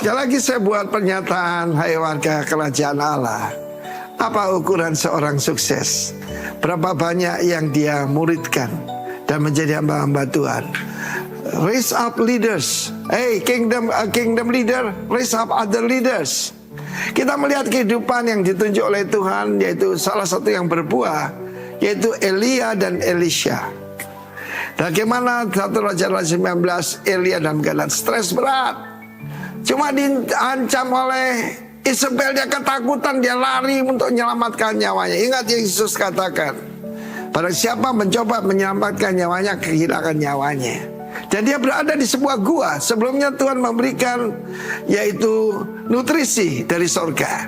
Sekali lagi saya buat pernyataan, hai warga kerajaan Allah. Apa ukuran seorang sukses? Berapa banyak yang dia muridkan dan menjadi hamba-hamba Tuhan? Raise up leaders. Hey, kingdom leader, raise up other leaders. Kita melihat kehidupan yang ditunjuk oleh Tuhan, yaitu salah satu yang berbuah, yaitu Elia dan Elisha. Bagaimana 1 Raja-Raja 19, Elia dalam keadaan stres berat. Cuma diancam oleh Isabel, dia ketakutan, dia lari untuk menyelamatkan nyawanya. Ingat yang Yesus katakan, barang siapa mencoba menyelamatkan nyawanya, kehilangan nyawanya. Dan dia berada di sebuah gua. Sebelumnya Tuhan memberikan yaitu nutrisi dari sorga,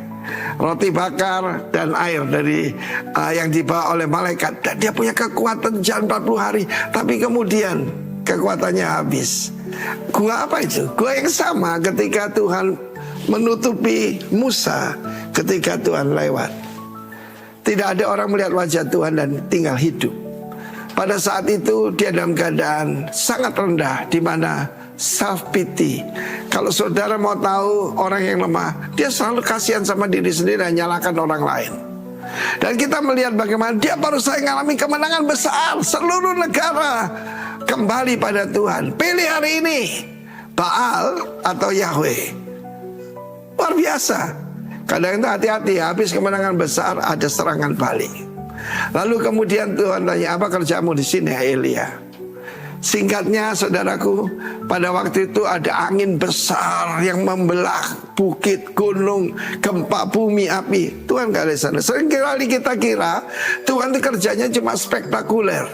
roti bakar dan air dari yang dibawa oleh malaikat. Dan dia punya kekuatan jalan 40 hari. Tapi kemudian kekuatannya habis. Gua apa itu? Gua yang sama ketika Tuhan menutupi Musa ketika Tuhan lewat. Tidak ada orang melihat wajah Tuhan dan tinggal hidup. Pada saat itu dia dalam keadaan sangat rendah, di mana self pity. Kalau saudara mau tahu orang yang lemah, dia selalu kasihan sama diri sendiri dan nyalakan orang lain. Dan kita melihat bagaimana dia baru saja mengalami kemenangan besar. Seluruh negara kembali pada Tuhan. Pilih hari ini, Baal atau Yahweh. Luar biasa. Kadang itu hati-hati, habis kemenangan besar ada serangan balik. Lalu kemudian Tuhan tanya, apa kerjamu di sini, Elia? Singkatnya, saudaraku, pada waktu itu ada angin besar yang membelah bukit, gunung, gempa bumi, api. Tuhan gak ada di sana. Seringkali kita kira Tuhan itu kerjanya cuma spektakuler.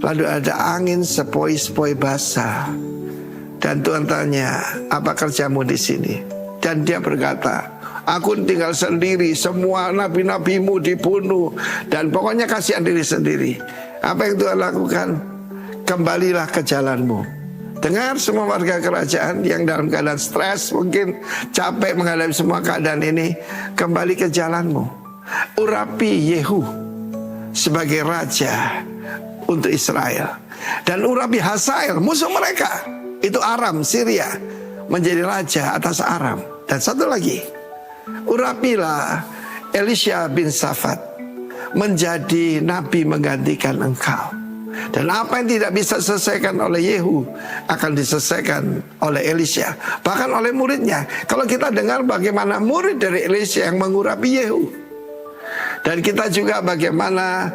Lalu ada angin sepoi-sepoi basah. Dan Tuhan tanya, apa kerjamu di sini? Dan dia berkata, aku tinggal sendiri, semua nabi-nabimu dibunuh, dan pokoknya kasihan diri sendiri. Apa yang Tuhan lakukan? Kembalilah ke jalanmu. Dengar semua warga kerajaan yang dalam keadaan stres, mungkin capek menghadapi semua keadaan ini, kembali ke jalanmu. Urapi Yehu sebagai raja untuk Israel, dan urapi Hazael musuh mereka, itu Aram, Syria, menjadi raja atas Aram. Dan satu lagi, urapilah Elisha bin Safat menjadi nabi menggantikan engkau. Dan apa yang tidak bisa diselesaikan oleh Yehu akan diselesaikan oleh Elisha, bahkan oleh muridnya. Kalau kita dengar bagaimana murid dari Elisha yang mengurapi Yehu, dan kita juga bagaimana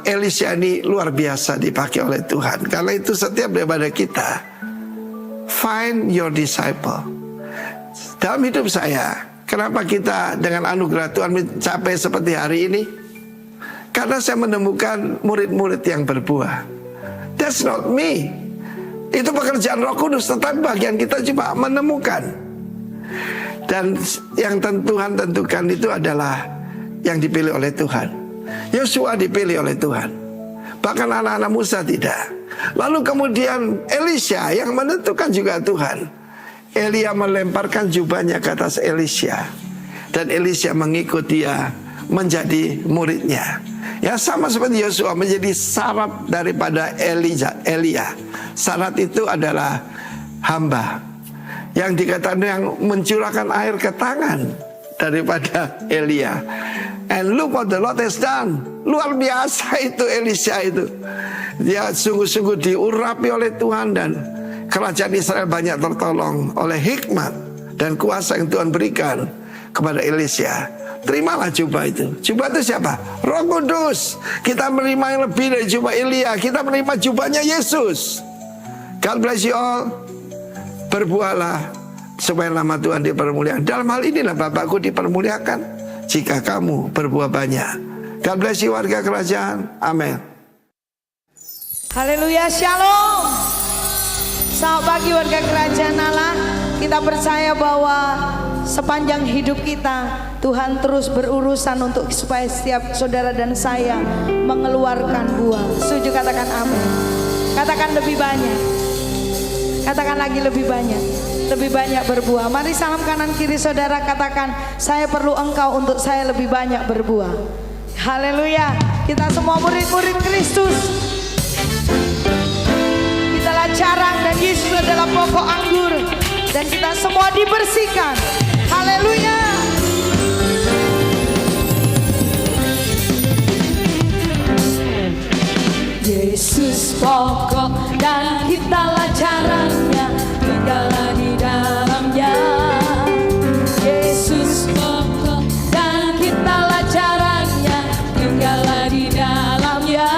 Elisha ini luar biasa dipakai oleh Tuhan. Karena itu setiap daripada kita, find your disciple. Dalam hidup saya, kenapa kita dengan anugerah Tuhan mencapai seperti hari ini? Karena saya menemukan murid-murid yang berbuah. That's not me. Itu pekerjaan Roh Kudus, tetapi bagian kita cuma menemukan. Dan yang Tuhan tentukan itu adalah yang dipilih oleh Tuhan. Yosua dipilih oleh Tuhan, bahkan anak-anak Musa tidak. Lalu kemudian Elisha yang menentukan juga Tuhan. Elia melemparkan jubahnya ke atas Elisha, dan Elisha mengikut dia menjadi muridnya. Ya, sama seperti Yosua menjadi syarat daripada Elia. Syarat itu adalah hamba yang dikatakan yang mencurahkan air ke tangan daripada Elia. And look what the Lord has done. Luar biasa itu Elisha itu. Dia sungguh-sungguh diurapi oleh Tuhan, dan kerajaan Israel banyak tertolong oleh hikmat dan kuasa yang Tuhan berikan kepada Elisha. Terimalah jubah itu. Jubah itu siapa? Roh Kudus. Kita menerima yang lebih dari jubah Elia. Kita menerima jubahnya Yesus. God bless you all. Berbuahlah supaya nama Tuhan dipermuliakan. Dalam hal inilah Bapakku dipermuliakan jika kamu berbuah banyak. God bless you warga kerajaan. Amin. Haleluya, shalom. Selamat pagi warga kerajaan Allah. Kita percaya bahwa sepanjang hidup kita Tuhan terus berurusan untuk supaya setiap saudara dan saya mengeluarkan buah. Setuju? Katakan amin. Katakan lebih banyak. Katakan lagi lebih banyak. Lebih banyak berbuah. Mari salam kanan kiri saudara, katakan, saya perlu engkau untuk saya lebih banyak berbuah. Haleluya. Kita semua murid-murid Kristus. Kitalah carang dan Yesus adalah pokok anggur. dan kita semua dibersihkan. Haleluya. Yesus pokok dan kitalah caranya, tinggallah di dalamnya. Yesus pokok dan kitalah caranya, tinggallah di dalamnya.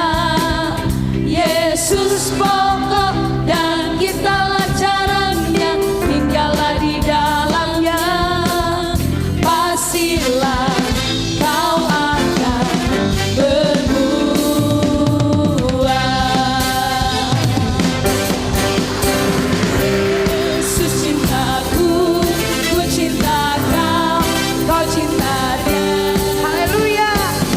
Yesus pokok dan kitalah caranya, tinggallah di dalamnya. Pastilah kau akan Yesus cintaku, ku cinta kau, kau cinta dia. Haleluya.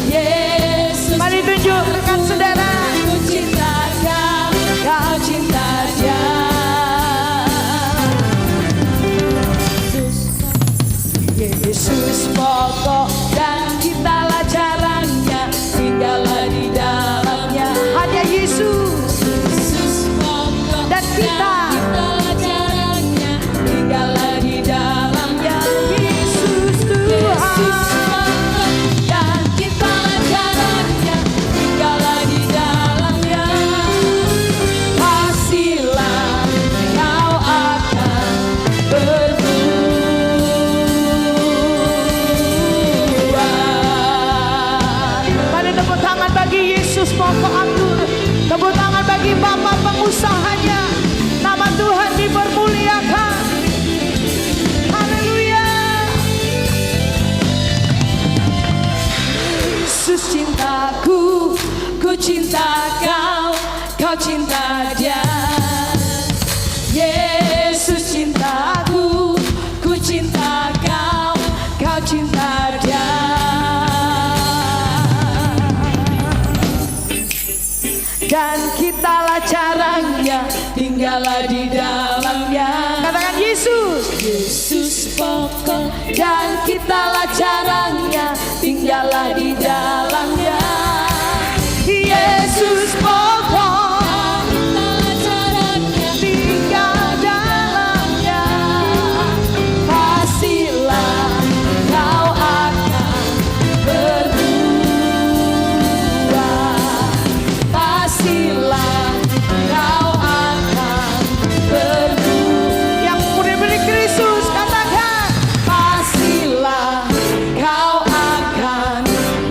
Yesus, mari tunjuk rekan saudara. Ku cinta kau, kau cinta dia. Yesus pokok dan kitalah caranya, tinggallah di dalamnya. Hanya Yesus. Yesus pokok dan kitalah caranya, tinggallah di dalamnya. Yesus Tuhan. Yesus pokok dan kitalah caranya, tinggallah di dalamnya. Pastilah kau akan Mari tepuk tangan bagi Yesus pokok anggur. Tepuk tangan bagi Bapak pengusahanya. Nama Tuhan dipermuliakan. Haleluya. Yesus cintaku, ku cinta kau, kau cinta dia. Yesus cintaku, ku cinta kau, kau cinta dia. Dan kitalah caranya, tinggallah di dalamnya. Katakan Yesus. Yesus pokok dan kitalah caranya, tinggallah di dalamnya. Yesus pokok, kitalah caranya, tinggal dalamnya. Pastilah kau akan berbuah. Pastilah kau akan berbuah. Yang murid-murid Kristus katakan, pastilah kau akan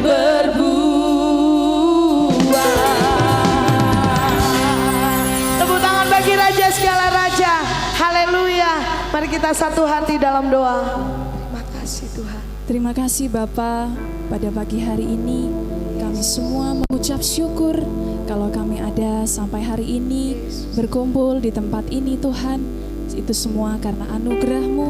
berbuah. Tepuk tangan bagi Raja segala Raja. Haleluya. Mari kita satu hati dalam doa. Terima kasih Tuhan. Terima kasih Bapa, pada pagi hari ini kami semua mengucap syukur kalau kami ada sampai hari ini berkumpul di tempat ini Tuhan. Itu semua karena anugerah-Mu,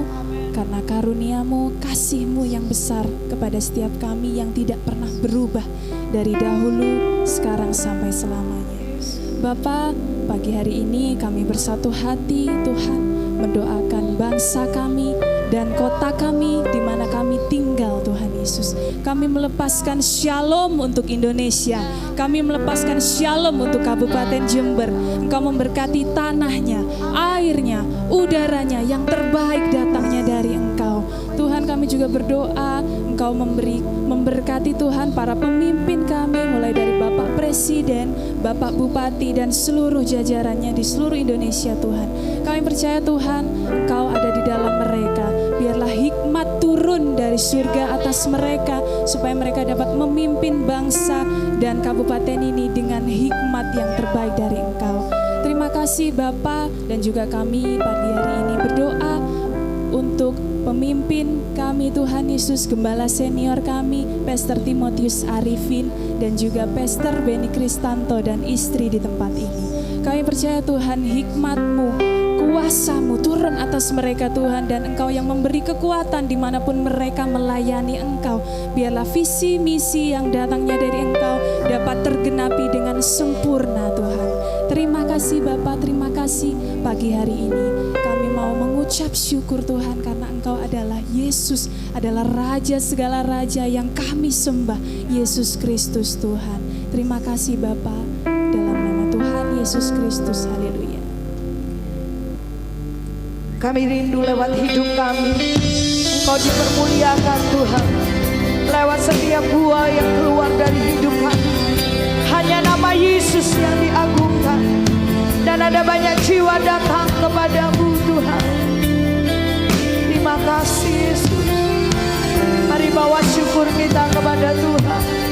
karena karunia-Mu, kasih-Mu yang besar kepada setiap kami yang tidak pernah berubah dari dahulu, sekarang sampai selamanya. Bapa, pagi hari ini kami bersatu hati Tuhan mendoakan bangsa kami dan kota kami di mana kami tinggal Tuhan Yesus. Kami melepaskan shalom untuk Indonesia. Kami melepaskan shalom untuk Kabupaten Jember. Engkau memberkati tanahnya, airnya, udaranya yang terbaik datangnya dari Engkau. Tuhan, kami juga berdoa Engkau memberkati Tuhan para pemimpin kami, mulai dari Bapak Presiden, Bapak Bupati dan seluruh jajarannya di seluruh Indonesia Tuhan. Kami percaya Tuhan Engkau ada di dalam mereka. Biarlah hikmat turun dari surga atas mereka supaya mereka dapat memimpin bangsa dan kabupaten ini dengan hikmat yang terbaik dari Engkau. Terima kasih Bapa, dan juga kami pagi hari ini berdoa untuk pemimpin kami Tuhan Yesus, Gembala senior kami Pastor Timotius Arifin dan juga Pastor Beni Kristanto dan istri di tempat ini. Kami percaya Tuhan hikmat-Mu, kuasa-Mu turun atas mereka Tuhan, dan Engkau yang memberi kekuatan dimanapun mereka melayani Engkau. Biarlah visi misi yang datangnya dari Engkau dapat tergenapi dengan sempurna Tuhan. Terima kasih Bapa, terima kasih pagi hari ini kami mau mengucap syukur Tuhan karena Engkau adalah Yesus, adalah Raja segala Raja yang kami sembah, Yesus Kristus Tuhan. Terima kasih Bapa, dalam nama Tuhan Yesus Kristus, haleluya. Kami rindu lewat hidup kami Engkau dipermuliakan Tuhan. Lewat setiap buah yang keluar dari hidup kami, hanya nama Yesus yang diagungkan. Dan ada banyak jiwa datang kepadamu Tuhan. Terima kasih Yesus. Mari bawa syukur kita kepada Tuhan.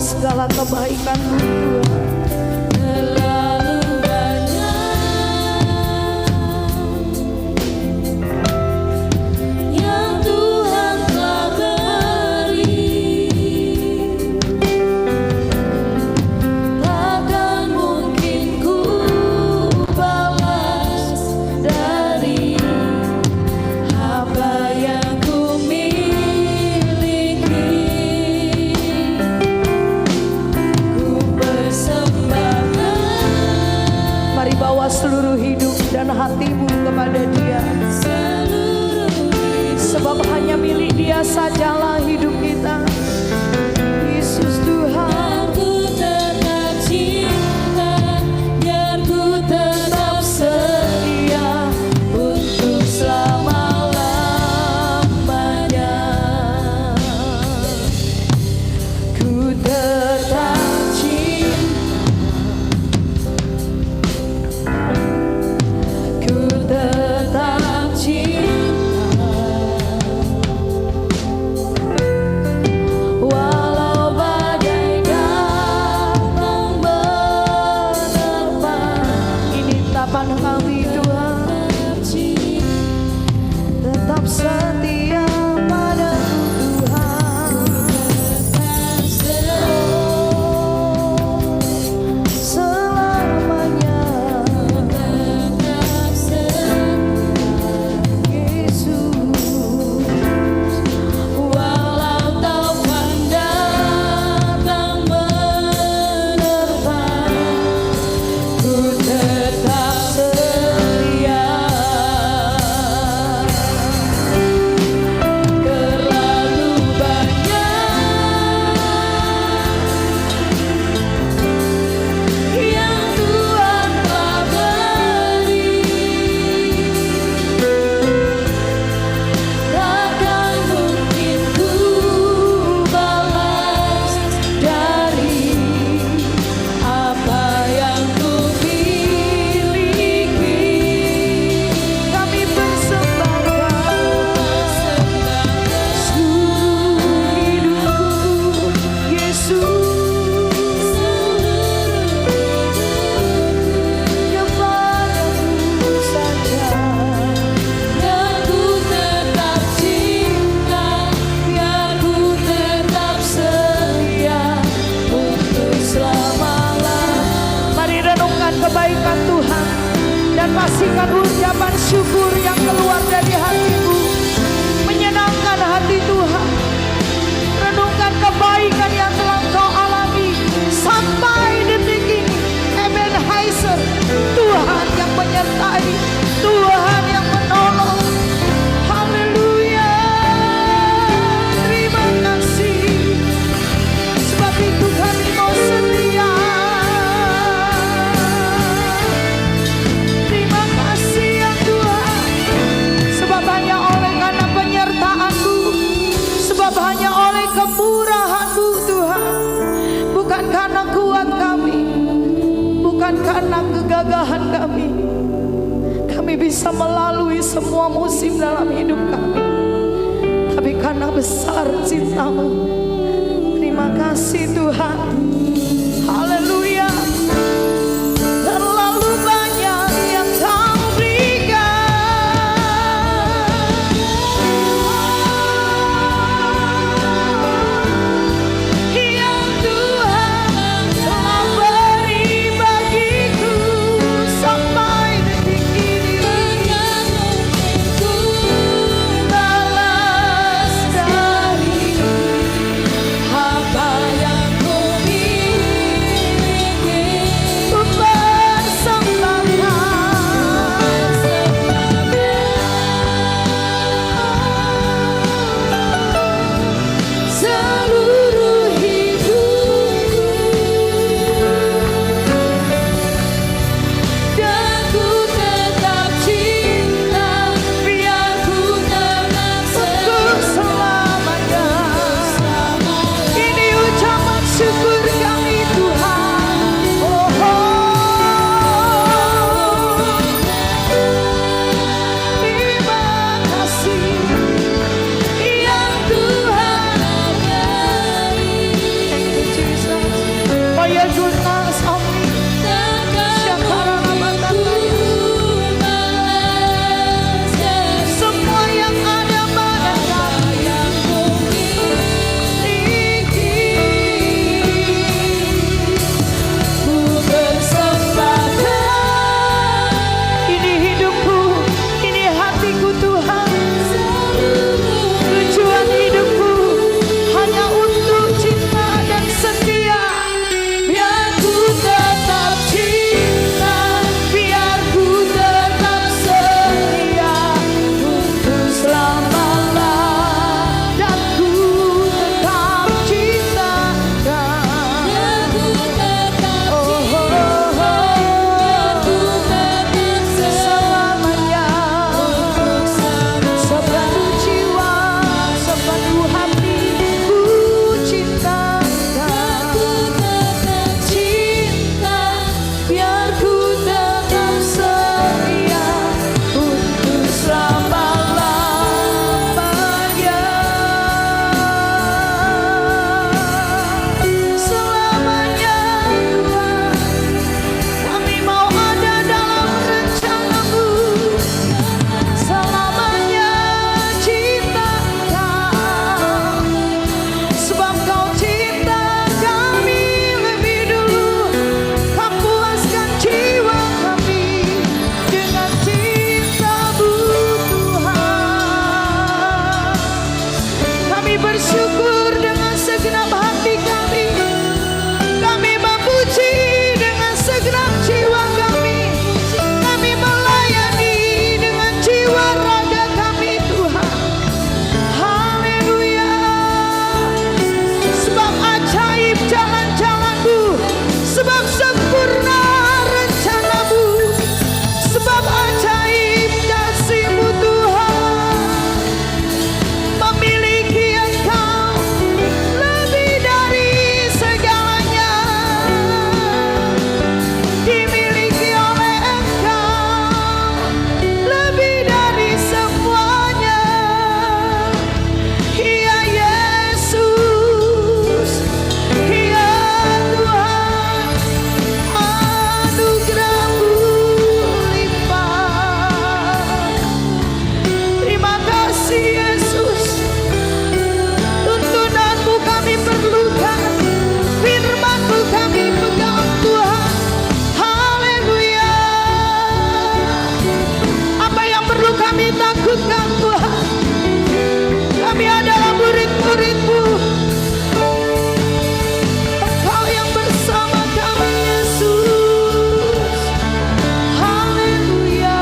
Segala kebaikan-Mu Tuhan. Terlalu banyak yang Tuhan telah beri, takkan mungkin ku balas dari apa yang ku miliki. Mari bawa seluruh hidup dan hatimu kepada Dia. Sebab hanya milik Dia sajalah hidup kita. Yesus Tuhan, ku tetap cinta, biar ku tetap setia untuk selama-lamanya. Ku tetap kami Tuhan, tetap setia pada Tuhan, selamanya. Yesus, walau taufan datang menerpa, ku tetap kebaikan Tuhan dan pastikan ucapan syukur yang keluar dari hatimu menyenangkan hati Tuhan. Renungkan kebaikan yang telah Kau alami sampai detik ini. Ebenezer, Tuhan yang menyertai, Tuhan yang menolong. Haleluya, terima kasih. Sebab itu kami mau setia. Hanya oleh kemurahan-Mu Tuhan, bukan karena kuat kami, bukan karena kegagahan kami. Kami kami bisa melalui semua musim dalam hidup kami, tapi karena besar cinta-Mu. Terima kasih Tuhan. Haleluya. Terlalu banyak yang Kau berikan, yang Tuhan telah beri bagiku sampai detik ini. Balas dari apa yang Ku miliki, Ku persembahkan seluruh hidupku, dan Ku tetap cinta, biar Ku tenang untuk selamanya. Ini ucapan syukur kami Tuhan. Oh, terima kasih yang Tuhan beri. Thank you Jesus for your goodness of me. Semua yang ada pada kami Ku persembahkan. Ini hidupku, ini hatiku Tuhan. Tujuan hidupku hanya untuk cinta dan setia. Biar ku tetap cinta, biar ku tetap setia untuk selama-lamanya. Dan ku tetap cintakan. Selamanya. Sepenuh jiwa, sepenuh hati ku cintakan. Cinta, biar ku tetap setia untuk selama-lamanya. Selamanya Tuhan, kami mau ada dalam rencana-Mu. Selamanya cintakan, sebab Kau cinta kami lebih dulu. Kau puaskan jiwa kami dengan cinta-Mu Tuhan. Kami bersyukur dengan segenap hati kami. Kami memuji dengan segenap jiwa kami. Kami melayani dengan jiwa raga kami Tuhan. Haleluya. Sebab ajaib jalan-jalan-Mu, sebab sempurna rencana-Mu, sebab ajaib kasih-Mu Tuhan. Memiliki Engkau lebih dari segalanya, dimiliki oleh Engkau lebih dari semuanya. Ya Yesus, ya Tuhan, anugerah-Mu limpah. Terima kasih Yesus. Tuntunan-Mu kami perlukan, firman-Mu kami pegang Tuhan. Haleluya. Apa yang perlu kami takutkan Tuhan? Kami adalah murid-murid-Mu. Engkau yang bersama kami Yesus. Haleluya.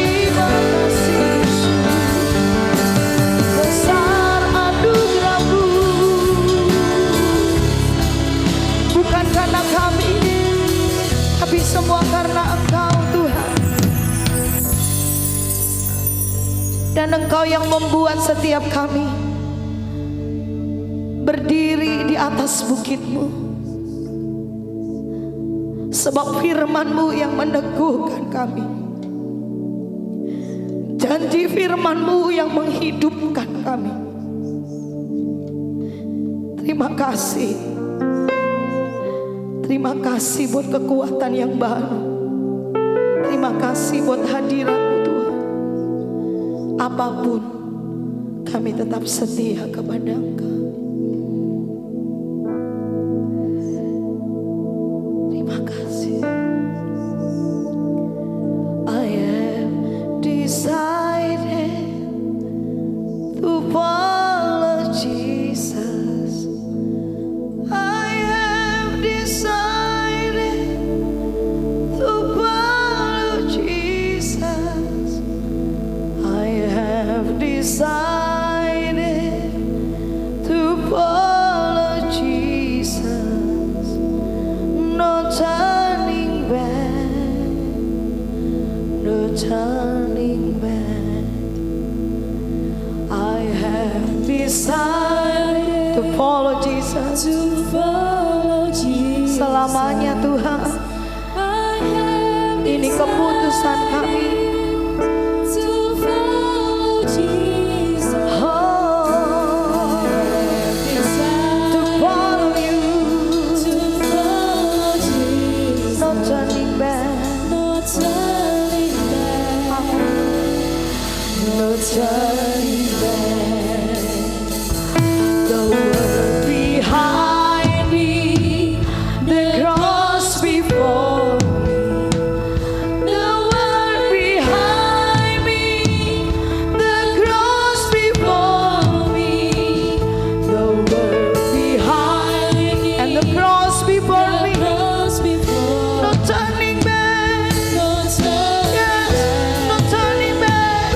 Terima kasih Yesus. Besar anugerah-Mu, bukan karena kami, tapi semua karena Engkau Tuhan. Dan Engkau yang membuat setiap kami berdiri di atas bukit-Mu. Sebab firman-Mu yang meneguhkan kami, janji firman-Mu yang menghidupkan kami. Terima kasih. Terima kasih buat kekuatan yang baru. Terima kasih buat hadirat-Mu Tuhan. Apapun, kami tetap setia kepada Engkau. Terima kasih. I have decided to follow Jesus. I have decided to follow Jesus. I have decided to follow Jesus. No turning back, no turning back. I have decided to follow Jesus. Selamanya Tuhan, ini keputusan kami. Turning back, the world behind me, the cross before me, the world behind me, the cross before me, the world behind me, and the cross before me, no turning back, yes, no turning back.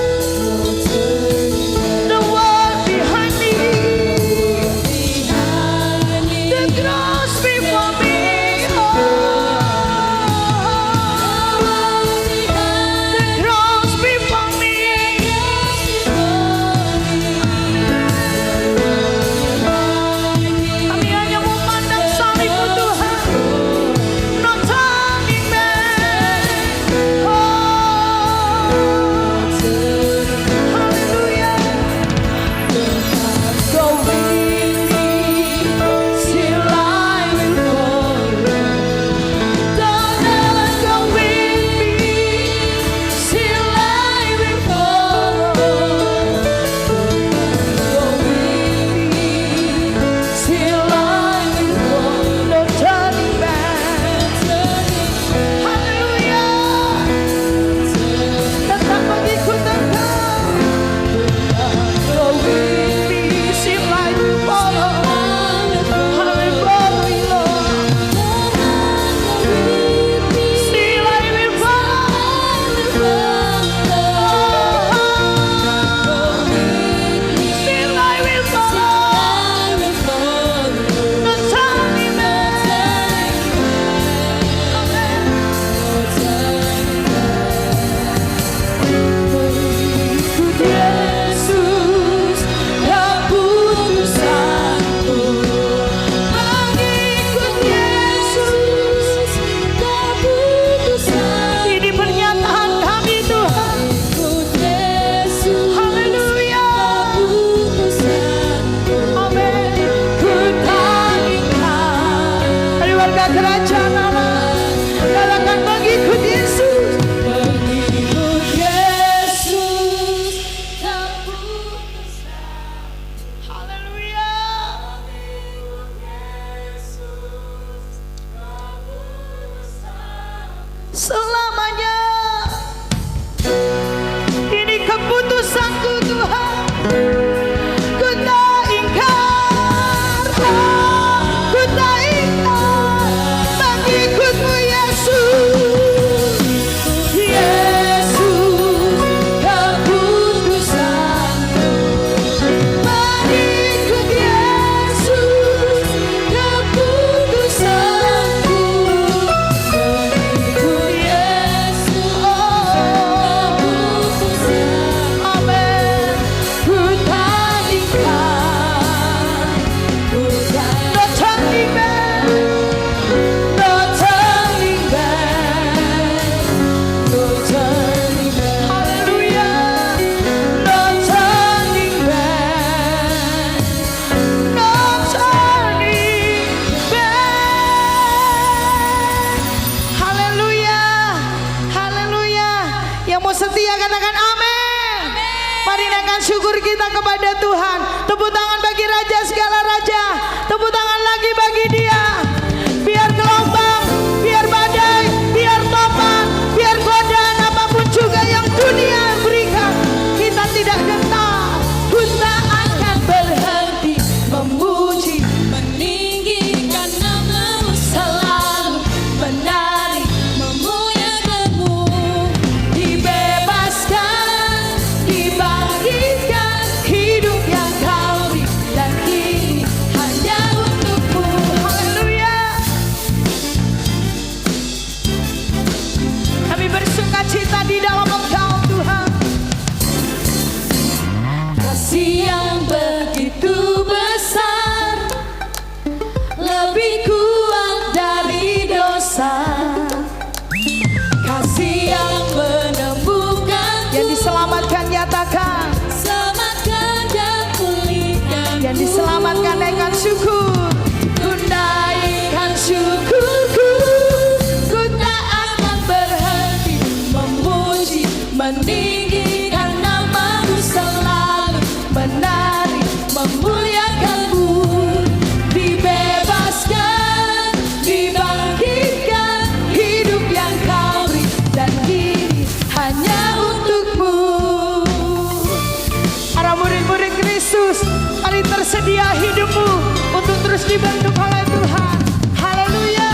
setia, katakan amin. Mari naikkan syukur kita kepada Tuhan. Tepuk tangan bagi Raja segala Raja. Tepuk tangan lagi bagi Dia. Biar gelombang, biar badai, biar topan, biar godaan apapun juga yang dunia berikan, kita tidak gentar. Kita akan berhenti memuji, meninggikan nama-Mu selalu, menari memuliakan-Mu, dibebaskan, dibangkitkan, hidup yang Kau beri dan kini hanya untuk-Mu. Haleluya. Kami bersukacita di dalam Engkau Tuhan. kasih yang begitu besar, lebih kuat dari dosa, kasih yang menemukan, Yang diselamatkan nyatakan, selamatkan dan pulihkan, yang diselamatkan naikkan syukur. ku naikkan syukurku, ku tak akan berhenti memuji, meninggikan nama-Mu selalu, menari memuliakan-Mu, dibebaskan, dibangkitkan, hidup yang Kau beri dan kini hanya untuk-Mu. Para murid-murid Kristus, mari tersedia hidupmu untuk terus dibentuk oleh Tuhan. Haleluya.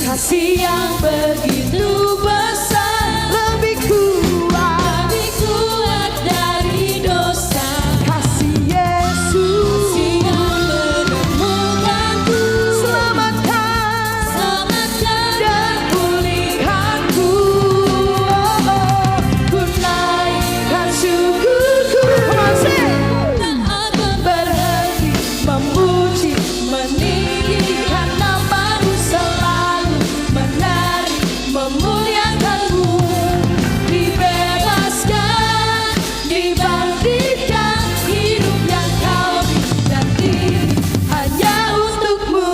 Kasih yang begitu besar, Lebih kuat lebih kuat dari dosa, kasih Yesus, kasih yang menemukanku, selamatkan selamatkan dan pulihkanku. Oh, ku naikkan syukurku, masih tak akan berhenti memuji, meninggikan nama-Mu selalu, menari memuliakan-Mu, dibebaskan, dibangkitkan, hidup yang Kau beri dan kini hanya untuk-Mu.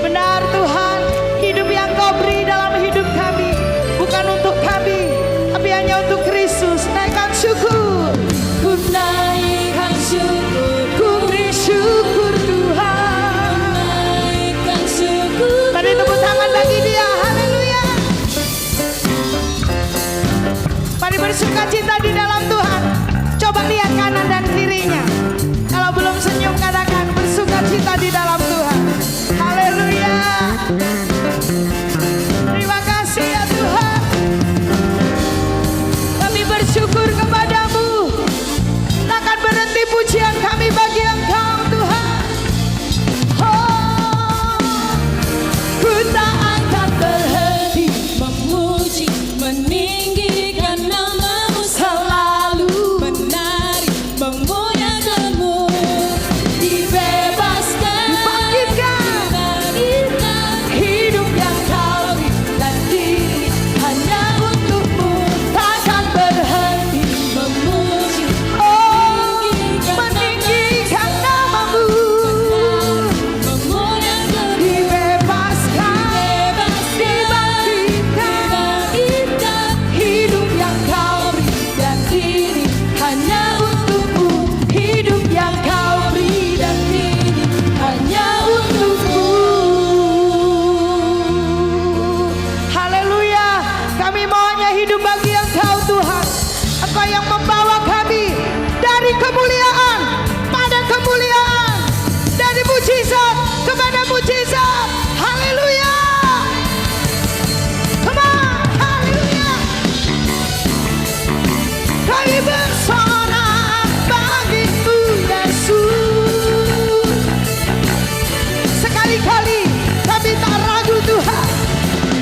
benar Tuhan, hidup yang Kau beri dalam hidup kami bukan untuk kami, tapi hanya untuk Kristus. Naikkan syukur. Ku naikkan syukur, Ku beri syukur Tuhan. naikkan syukur. Mari tepuk tangan bagi Dia. Haleluya. Mari bersukacita di dalam Tuhan. Coba lihat kanan dan kirinya. Kalau belum senyum katakan bersukacita di dalam Tuhan. Haleluya. Terima kasih ya Tuhan. Kami bersyukur kepadamu. Takkan berhenti pujian kami bagi Engkau Tuhan. Oh, Ku tak akan berhenti memuji, meninggikan nama-Mu selalu, menari memuliakan-Mu, dibebaskan, dibangkitkan, dibangkitkan, hidup yang Kau beri dan kini hanya untuk-Mu. Takkan berhenti memuji, oh, meninggikan meninggikan namamu, memuliakan-Mu, dibebaskan, dibangkitkan, dibangkitkan, hidup yang Kau beri dan kini hanya untuk-Mu, hidup yang Kau beri dan kini hanya untuk-Mu. Haleluya. Kami mau hanya hidup bagi Engkau Tuhan. Engkau yang membawa kami dari kemuliaan pada kemuliaan, dari mujizat kepada mujizat. Haleluya. Come on. Haleluya. Kami bersorak bagimu Yesus. Sekali-kali kami tak ragu Tuhan.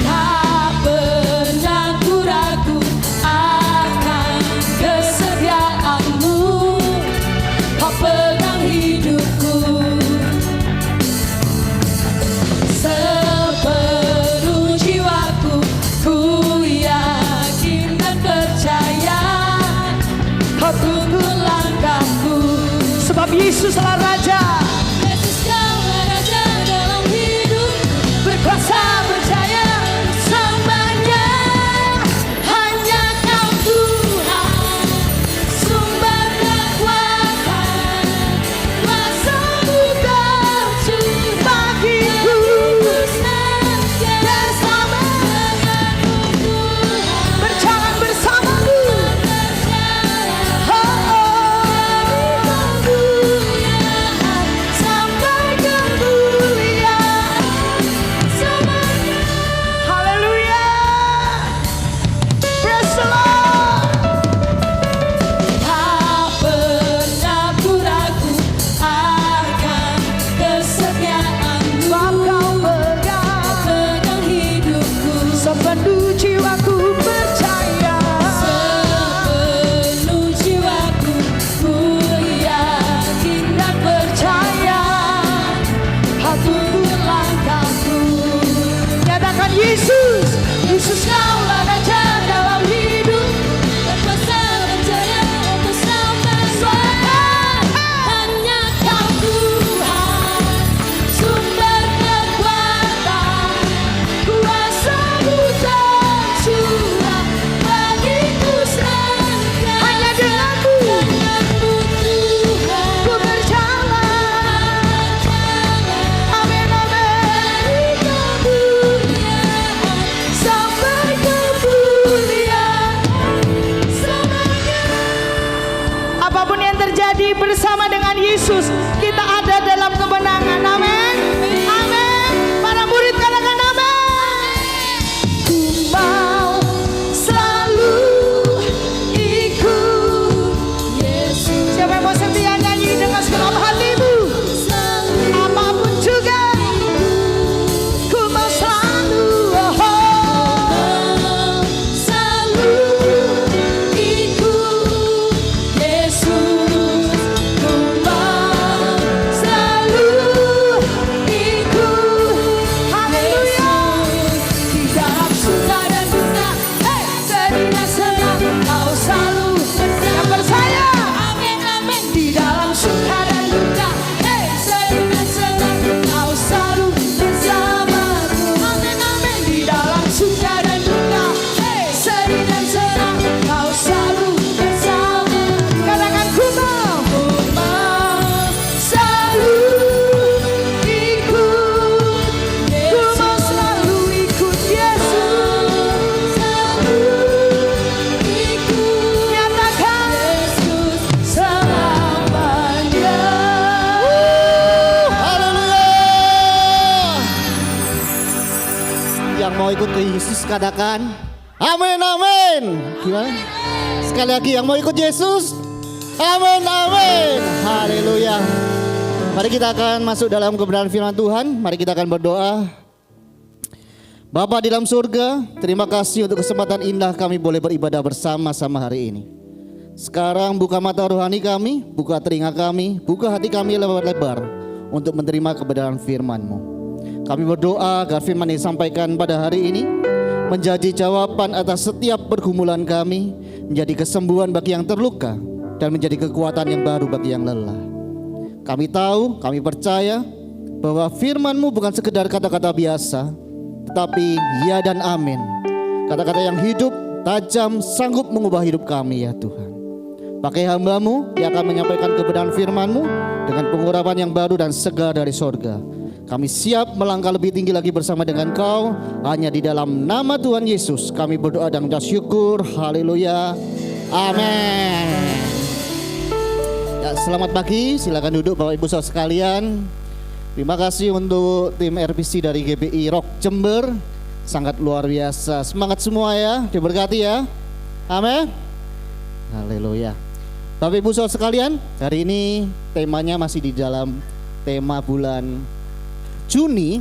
Tak pernah ku ragu akan kesetiaan-Mu, Kau pegang hidupku sepenuh jiwaku. Ku yakin dan percaya Kau tuntun langkahku. Sebab Yesuslah Raja. Yesus Kaulah Raja dalam hidup, berkuasa berjaya selamanya. Yesus kita ada dalam kemenangan. Amin. Amin. Para murid katakan amin. Ku mau selalu ikut Yesus. Siapa yang mau setia nyanyi dengan segenap hatimu? Apapun juga ku mau selalu, selalu ikut Yesus. Ku mau selalu ikut, haleluya. Di dalam suka dan duka, sedih dan senang, kau selalu yang percaya. Amin, amin. Di dalam suka dan duka, sedih dan senang, kau selalu bersamaku. Amin, amin. Di dalam suka dan duka, sedih dan senang, kau selalu bersamaku. Katakan ku mau selalu ikut, ku mau selalu ikut Yesus, selalu ikut, nyatakan Yesus selamanya. Haleluya. Yang mau ikut ke Yesus katakan amin, amin. Gimana? Sekali lagi yang mau ikut Yesus. Amin, amin. Haleluya. Mari kita akan masuk dalam kebenaran firman Tuhan. Mari kita akan berdoa. Bapa di dalam surga, terima kasih untuk kesempatan indah kami boleh beribadah bersama-sama hari ini. Sekarang buka mata rohani kami, buka telinga kami, buka hati kami lebar-lebar untuk menerima kebenaran firman-Mu. Kami berdoa agar firman yang disampaikan pada hari ini menjadi jawaban atas setiap pergumulan kami, menjadi kesembuhan bagi yang terluka, dan menjadi kekuatan yang baru bagi yang lelah. Kami tahu, kami percaya bahwa firman-Mu bukan sekedar kata-kata biasa, tetapi ya dan amin. Kata-kata yang hidup, tajam, sanggup mengubah hidup kami ya Tuhan. Pakai hamba-Mu yang akan menyampaikan kebenaran firman-Mu dengan pengurapan yang baru dan segar dari sorga. Kami siap melangkah lebih tinggi lagi bersama dengan Kau. Hanya di dalam nama Tuhan Yesus kami berdoa dan mengucap syukur. Haleluya. Amin. Ya, selamat pagi, silakan duduk Bapak Ibu Saudara sekalian. Terima kasih untuk tim RPC dari GBI Rock Jember. Sangat luar biasa. Semangat semua ya, diberkati ya. Amin. Haleluya. Bapak Ibu Saudara sekalian, hari ini temanya masih di dalam tema bulan Juni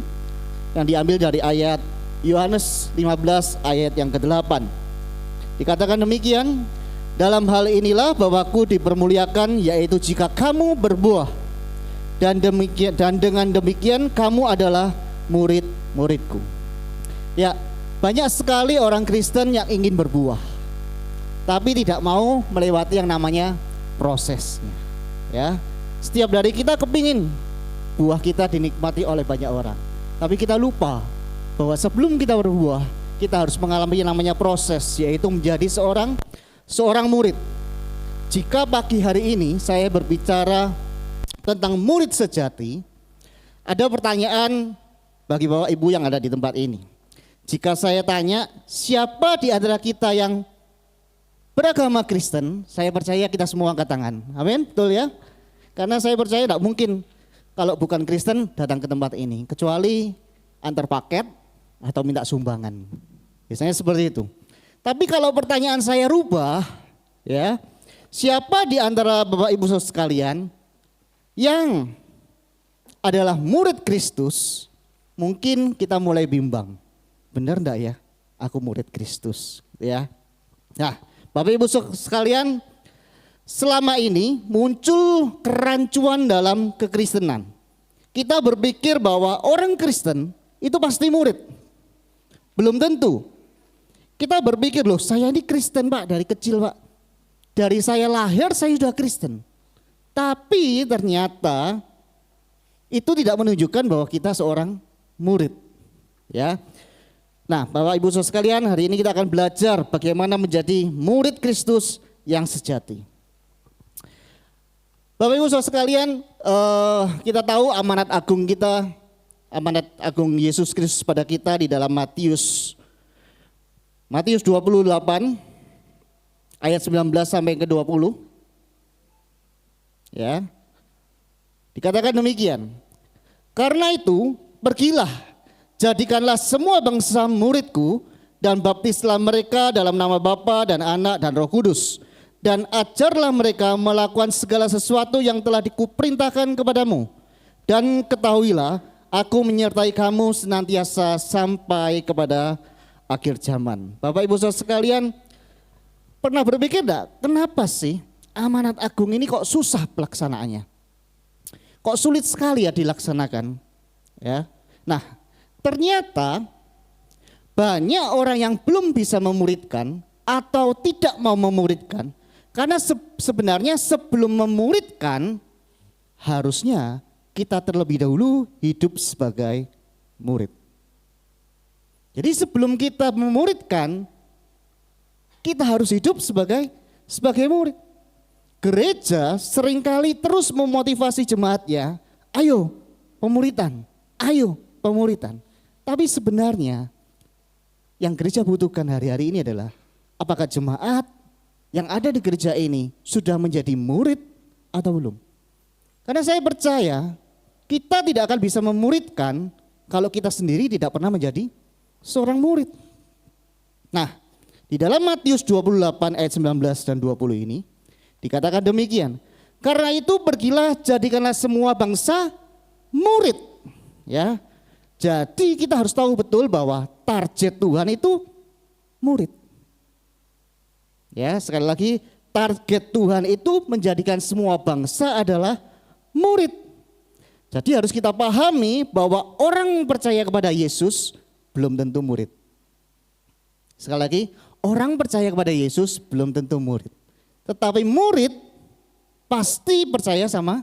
yang diambil dari ayat Yohanes 15 ayat yang ke-8. Dikatakan demikian, dalam hal inilah Bapa-Ku dipermuliakan, yaitu jika kamu berbuah, dan dengan demikian kamu adalah murid-muridku. Ya, banyak sekali orang Kristen yang ingin berbuah, tapi tidak mau melewati yang namanya prosesnya. Ya, setiap dari kita kepingin buah kita dinikmati oleh banyak orang, tapi kita lupa bahwa sebelum kita berbuah, kita harus mengalami yang namanya proses, yaitu menjadi seorang murid. Jika pagi hari ini saya berbicara tentang murid sejati, ada pertanyaan bagi Bapak Ibu yang ada di tempat ini. Jika saya tanya, siapa di antara kita yang beragama Kristen, saya percaya kita semua angkat tangan. Amin, betul ya? Karena saya percaya tidak mungkin kalau bukan Kristen datang ke tempat ini, kecuali antar paket atau minta sumbangan. Biasanya seperti itu. Tapi kalau pertanyaan saya rubah, ya, siapa di antara Bapak Ibu Saudara sekalian yang adalah murid Kristus? Mungkin kita mulai bimbang. Benar enggak ya? Aku murid Kristus, ya. Nah, Bapak Ibu Saudara sekalian, selama ini muncul kerancuan dalam kekristenan. Kita berpikir bahwa orang Kristen itu pasti murid. Belum tentu. Kita berpikir, loh saya ini Kristen Pak, dari kecil Pak. Dari saya lahir saya sudah Kristen. Tapi ternyata itu tidak menunjukkan bahwa kita seorang murid. Ya. Nah, Bapak Ibu Saudara sekalian, hari ini kita akan belajar bagaimana menjadi murid Kristus yang sejati. Bapak Ibu Saudara sekalian, kita tahu amanat agung kita, amanat agung Yesus Kristus pada kita di dalam Matius 28 ayat 19 sampai ke 20. Ya. Dikatakan demikian. Karena itu, pergilah, jadikanlah semua bangsa muridku dan baptislah mereka dalam nama Bapa dan Anak dan Roh Kudus. Dan ajarlah mereka melakukan segala sesuatu yang telah dikuperintahkan kepadamu. Dan ketahuilah, aku menyertai kamu senantiasa sampai kepada akhir zaman. Bapak Ibu Saudara sekalian, pernah berpikir enggak, kenapa sih amanat agung ini kok susah pelaksanaannya? Kok sulit sekali ya dilaksanakan? Ya. Nah, ternyata banyak orang yang belum bisa memuridkan atau tidak mau memuridkan karena sebenarnya sebelum memuridkan harusnya kita terlebih dahulu hidup sebagai murid. Jadi sebelum kita memuridkan, kita harus hidup sebagai murid. Gereja seringkali terus memotivasi jemaatnya, ayo pemuridan, ayo pemuridan. Tapi sebenarnya yang gereja butuhkan hari-hari ini adalah apakah jemaat yang ada di gereja ini sudah menjadi murid atau belum? Karena saya percaya kita tidak akan bisa memuridkan kalau kita sendiri tidak pernah menjadi seorang murid. Nah, di dalam Matius 28 ayat 19 dan 20 ini dikatakan demikian. Karena itu pergilah, jadikanlah semua bangsa murid. Ya. Jadi kita harus tahu betul bahwa target Tuhan itu murid. Ya, sekali lagi target Tuhan itu menjadikan semua bangsa adalah murid. Jadi harus kita pahami bahwa orang percaya kepada Yesus belum tentu murid. Sekali lagi, orang percaya kepada Yesus belum tentu murid. Tetapi murid pasti percaya sama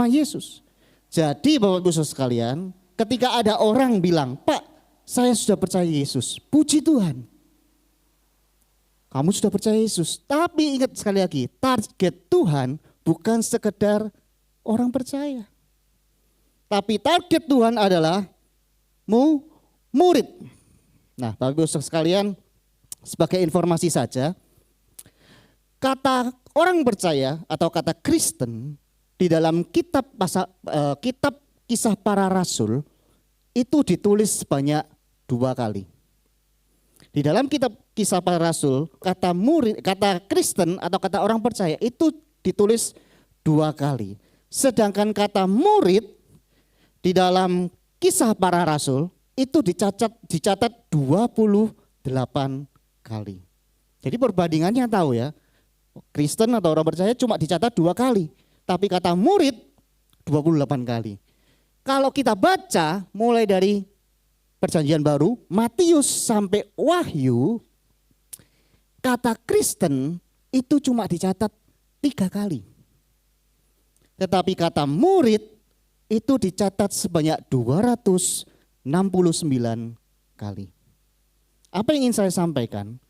Yesus. Jadi Bapak Ibu Saudara sekalian, ketika ada orang bilang, "Pak, saya sudah percaya Yesus." Puji Tuhan. Kamu sudah percaya Yesus. Tapi ingat sekali lagi, target Tuhan bukan sekedar orang percaya. Tapi target Tuhan adalah murid. Nah, Bapak Ibu Saudara sekalian, sebagai informasi saja, kata orang percaya atau kata Kristen di dalam kitab Kisah Para Rasul itu ditulis sebanyak 2 kali. Di dalam kitab Kisah Para Rasul, kata murid, kata Kristen atau kata orang percaya itu ditulis 2 kali. Sedangkan kata murid di dalam Kisah Para Rasul itu dicatat 28 kali. Jadi perbandingannya tahu ya, Kristen atau orang percaya cuma dicatat 2 kali. Tapi kata murid 28 kali. Kalau kita baca mulai dari Perjanjian Baru, Matius sampai Wahyu, kata Kristen itu cuma dicatat 3 kali. Tetapi kata murid itu dicatat sebanyak 269 kali. Apa yang ingin saya sampaikan?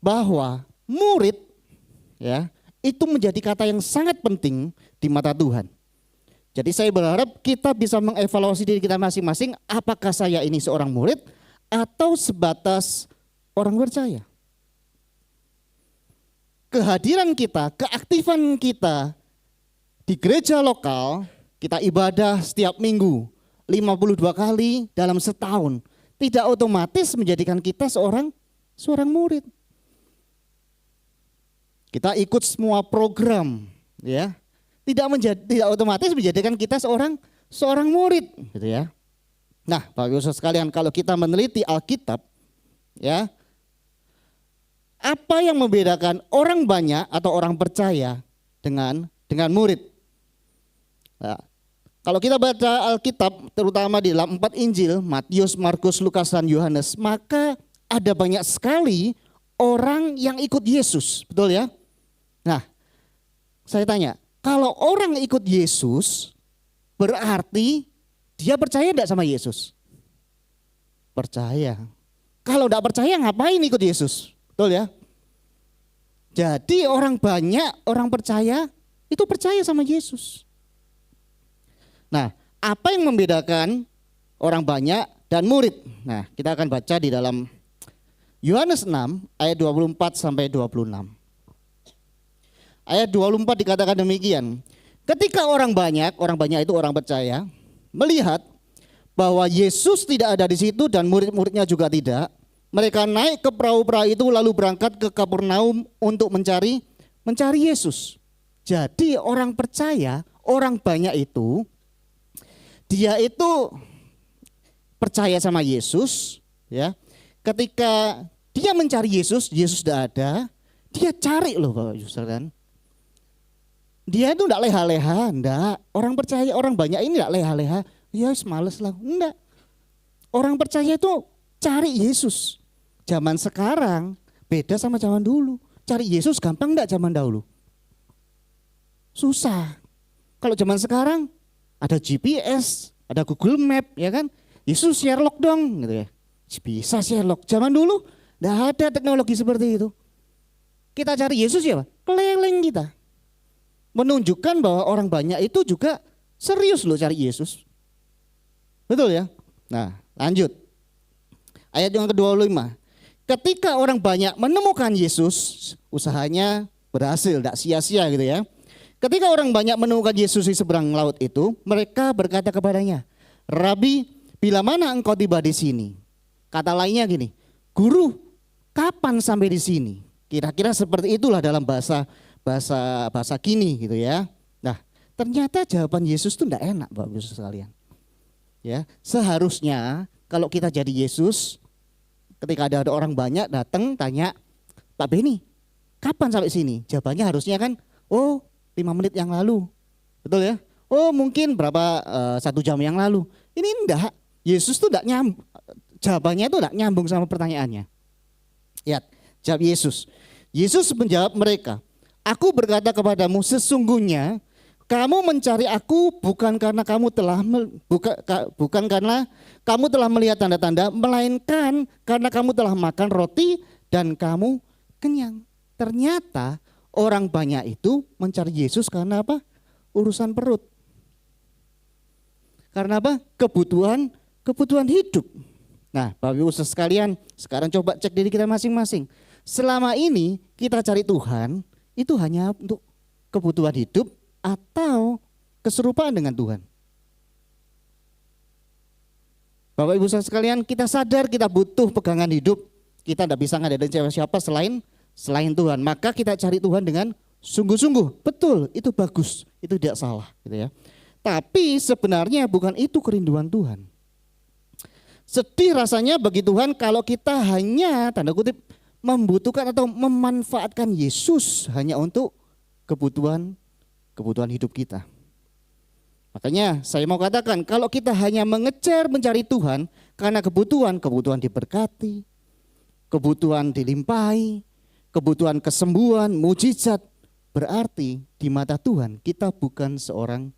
Bahwa murid ya itu menjadi kata yang sangat penting di mata Tuhan. Jadi saya berharap kita bisa mengevaluasi diri kita masing-masing, apakah saya ini seorang murid atau sebatas orang percaya. Kehadiran kita, keaktifan kita di gereja lokal, kita ibadah setiap minggu 52 kali dalam setahun, tidak otomatis menjadikan kita seorang murid. Kita ikut semua program, ya. Tidak otomatis menjadikan kita seorang murid, gitu ya. Nah, Bapak Ibu Saudara sekalian, kalau kita meneliti Alkitab, ya, apa yang membedakan orang banyak atau orang percaya dengan murid? Nah, kalau kita baca Alkitab, terutama di dalam 4 Injil, Matius, Markus, Lukas, dan Yohanes, maka ada banyak sekali orang yang ikut Yesus, betul ya? Nah, saya tanya, kalau orang ikut Yesus, berarti dia percaya enggak sama Yesus? Percaya. Kalau enggak percaya ngapain ikut Yesus? Betul ya? Jadi orang banyak, orang percaya, itu percaya sama Yesus. Nah, apa yang membedakan orang banyak dan murid? Nah, kita akan baca di dalam Yohanes 6 ayat 24 sampai 26. Ayat 24 dikatakan demikian. Ketika orang banyak itu orang percaya, melihat bahwa Yesus tidak ada di situ dan murid-muridnya juga tidak, mereka naik ke perahu-perahu itu lalu berangkat ke Kapernaum untuk mencari Yesus. Jadi orang percaya, orang banyak itu, dia itu percaya sama Yesus, ya. Ketika dia mencari Yesus, Yesus tidak ada, dia cari loh Bapak Ibu kan. Dia itu enggak leha-leha, enggak. Orang percaya, orang banyak ini enggak leha-leha. Ya males lah, enggak. Orang percaya itu cari Yesus. Zaman sekarang beda sama zaman dulu. Cari Yesus gampang enggak zaman dahulu? Susah. Kalau zaman sekarang ada GPS, ada Google Map, ya kan? Yesus Sherlock dong, gitu ya. Bisa Sherlock. Zaman dulu enggak ada teknologi seperti itu. Kita cari Yesus ya, Pak? Keliling kita. Menunjukkan bahwa orang banyak itu juga serius loh cari Yesus. Betul ya? Nah, lanjut. Ayat yang ke-25. Ketika orang banyak menemukan Yesus, usahanya berhasil, tidak sia-sia gitu ya. Ketika orang banyak menemukan Yesus di seberang laut itu, mereka berkata kepadanya, "Rabi, bila mana engkau tiba di sini?" Kata lainnya gini, "Guru, kapan sampai di sini?" Kira-kira seperti itulah dalam bahasa kini gitu ya. Nah, ternyata jawaban Yesus itu enggak enak Bapak Ibu sekalian. Ya, seharusnya kalau kita jadi Yesus, ketika ada orang banyak datang tanya, "Pak Beni, kapan sampai sini?" Jawabannya harusnya kan, "Oh, 5 menit yang lalu." Betul ya? "Oh, mungkin berapa 1 jam yang lalu." Ini enggak. Yesus tuh enggak nyambung. Jawabannya itu enggak nyambung sama pertanyaannya. Lihat, jawab Yesus. Yesus menjawab mereka, "Aku berkata kepadamu, sesungguhnya kamu mencari aku bukan karena kamu telah melihat tanda-tanda, melainkan karena kamu telah makan roti dan kamu kenyang." Ternyata orang banyak itu mencari Yesus karena apa? Urusan perut. Karena apa? Kebutuhan hidup. Nah, Bapak Ibu sekalian, sekarang coba cek diri kita masing-masing. Selama ini kita cari Tuhan itu hanya untuk kebutuhan hidup atau keserupaan dengan Tuhan. Bapak Ibu sekalian, kita sadar kita butuh pegangan hidup. Kita tidak bisa ngadain siapa-siapa selain Tuhan. Maka kita cari Tuhan dengan sungguh-sungguh. Betul, itu bagus, itu tidak salah gitu ya. Tapi sebenarnya bukan itu kerinduan Tuhan. Sedih rasanya bagi Tuhan kalau kita hanya tanda kutip membutuhkan atau memanfaatkan Yesus hanya untuk kebutuhan hidup kita. Makanya saya mau katakan, kalau kita hanya mengejar mencari Tuhan karena kebutuhan diberkati, kebutuhan dilimpahi, kebutuhan kesembuhan, mujizat, berarti di mata Tuhan kita bukan seorang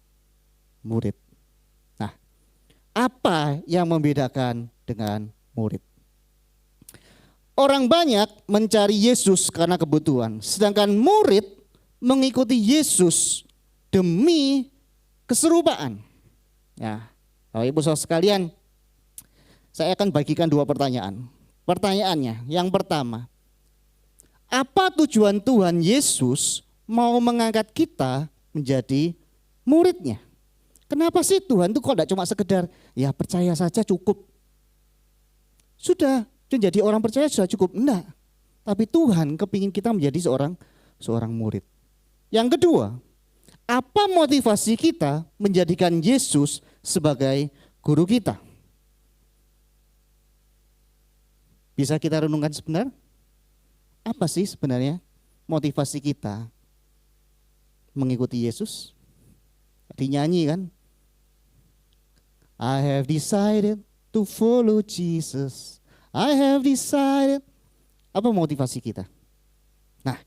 murid. Nah, apa yang membedakan dengan murid? Orang banyak mencari Yesus karena kebutuhan, sedangkan murid mengikuti Yesus demi keserupaan. Ya, Bapak Ibu Saudara sekalian, saya akan bagikan 2 pertanyaan. Pertanyaannya, yang pertama, apa tujuan Tuhan Yesus mau mengangkat kita menjadi muridnya? Kenapa sih Tuhan itu kok tidak cuma sekedar ya percaya saja cukup? Sudah jadi orang percaya sudah cukup? Enggak. Tapi Tuhan kepingin kita menjadi seorang murid. Yang kedua, apa motivasi kita menjadikan Yesus sebagai guru kita? Bisa kita renungkan sebentar? Apa sih sebenarnya motivasi kita mengikuti Yesus? Tadi nyanyi kan? I have decided to follow Jesus. I have decided. Apa motivasi kita? Nah,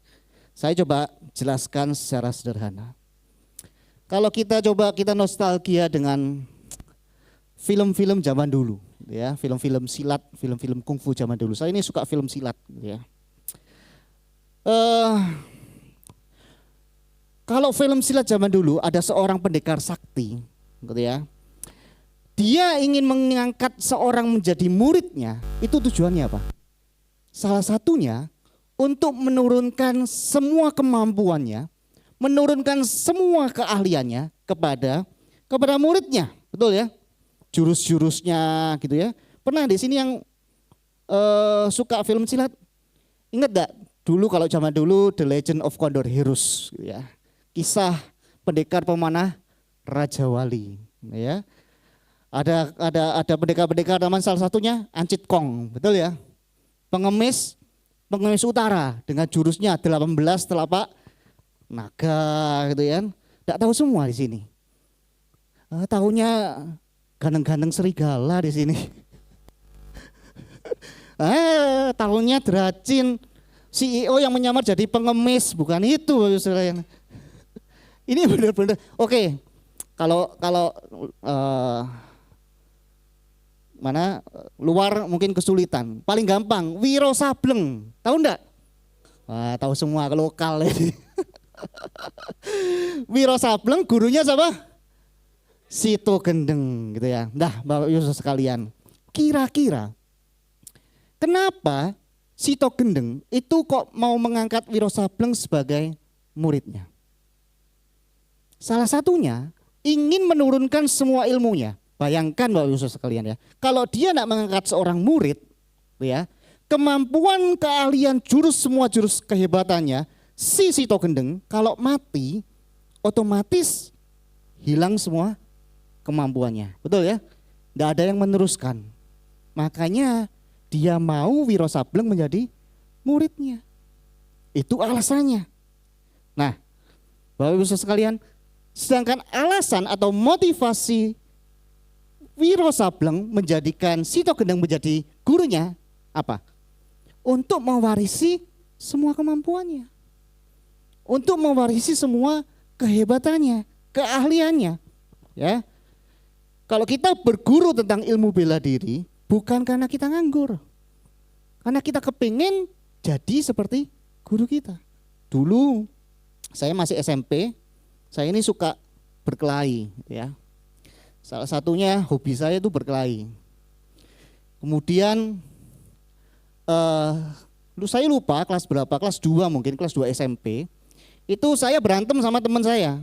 saya coba jelaskan secara sederhana. Kalau kita nostalgia dengan film-film zaman dulu, ya, film-film silat, film-film kungfu zaman dulu. Saya ini suka film silat, ya. Kalau film silat zaman dulu ada seorang pendekar sakti, gitu ya. Dia ingin mengangkat seorang menjadi muridnya, itu tujuannya apa? Salah satunya untuk menurunkan semua kemampuannya, menurunkan semua keahliannya kepada muridnya, betul ya? Jurus-jurusnya gitu ya. Pernah di sini yang suka film silat? Ingat gak? Dulu kalau zaman dulu The Legend of Condor Heroes gitu ya. Kisah pendekar pemanah Raja Wali ya. Ada pendekar-pendekar namanya salah satunya Ancit Kong, betul ya? Pengemis utara dengan jurusnya 18 telapak naga gitu ya. Enggak tahu semua di sini. Tahunya ganteng-ganteng serigala di sini. Tahunya Dracin CEO yang menyamar jadi pengemis, bukan itu. Ini benar-benar oke. Kalau luar mungkin kesulitan. Paling gampang Wiro Sableng. Tahu enggak? Wah, tahu semua ke lokal ini. Wiro Sableng gurunya siapa? Sito Gendeng gitu ya. Nah, Bapak Ibu sekalian, kira-kira kenapa Sito Gendeng itu kok mau mengangkat Wiro Sableng sebagai muridnya? Salah satunya ingin menurunkan semua ilmunya. Bayangkan Bapak Ibu sekalian ya, kalau dia nak mengangkat seorang murid, ya, kemampuan, keahlian, semua jurus kehebatannya, si Sito Gendeng kalau mati, otomatis hilang semua kemampuannya, betul ya? Tidak ada yang meneruskan. Makanya dia mau Wiro Sableng menjadi muridnya. Itu alasannya. Nah, Bapak Ibu sekalian, sedangkan alasan atau motivasi Wiro Sableng menjadikan Sito Gendeng menjadi gurunya apa? Untuk mewarisi semua kemampuannya. Untuk mewarisi semua kehebatannya, keahliannya. Ya. Kalau kita berguru tentang ilmu bela diri, bukan karena kita nganggur. Karena kita kepingin jadi seperti guru kita. Dulu saya masih SMP, saya ini suka berkelahi ya. Salah satunya hobi saya itu berkelahi. Kemudian saya lupa kelas berapa, kelas 2 mungkin, kelas 2 SMP. Itu saya berantem sama teman saya.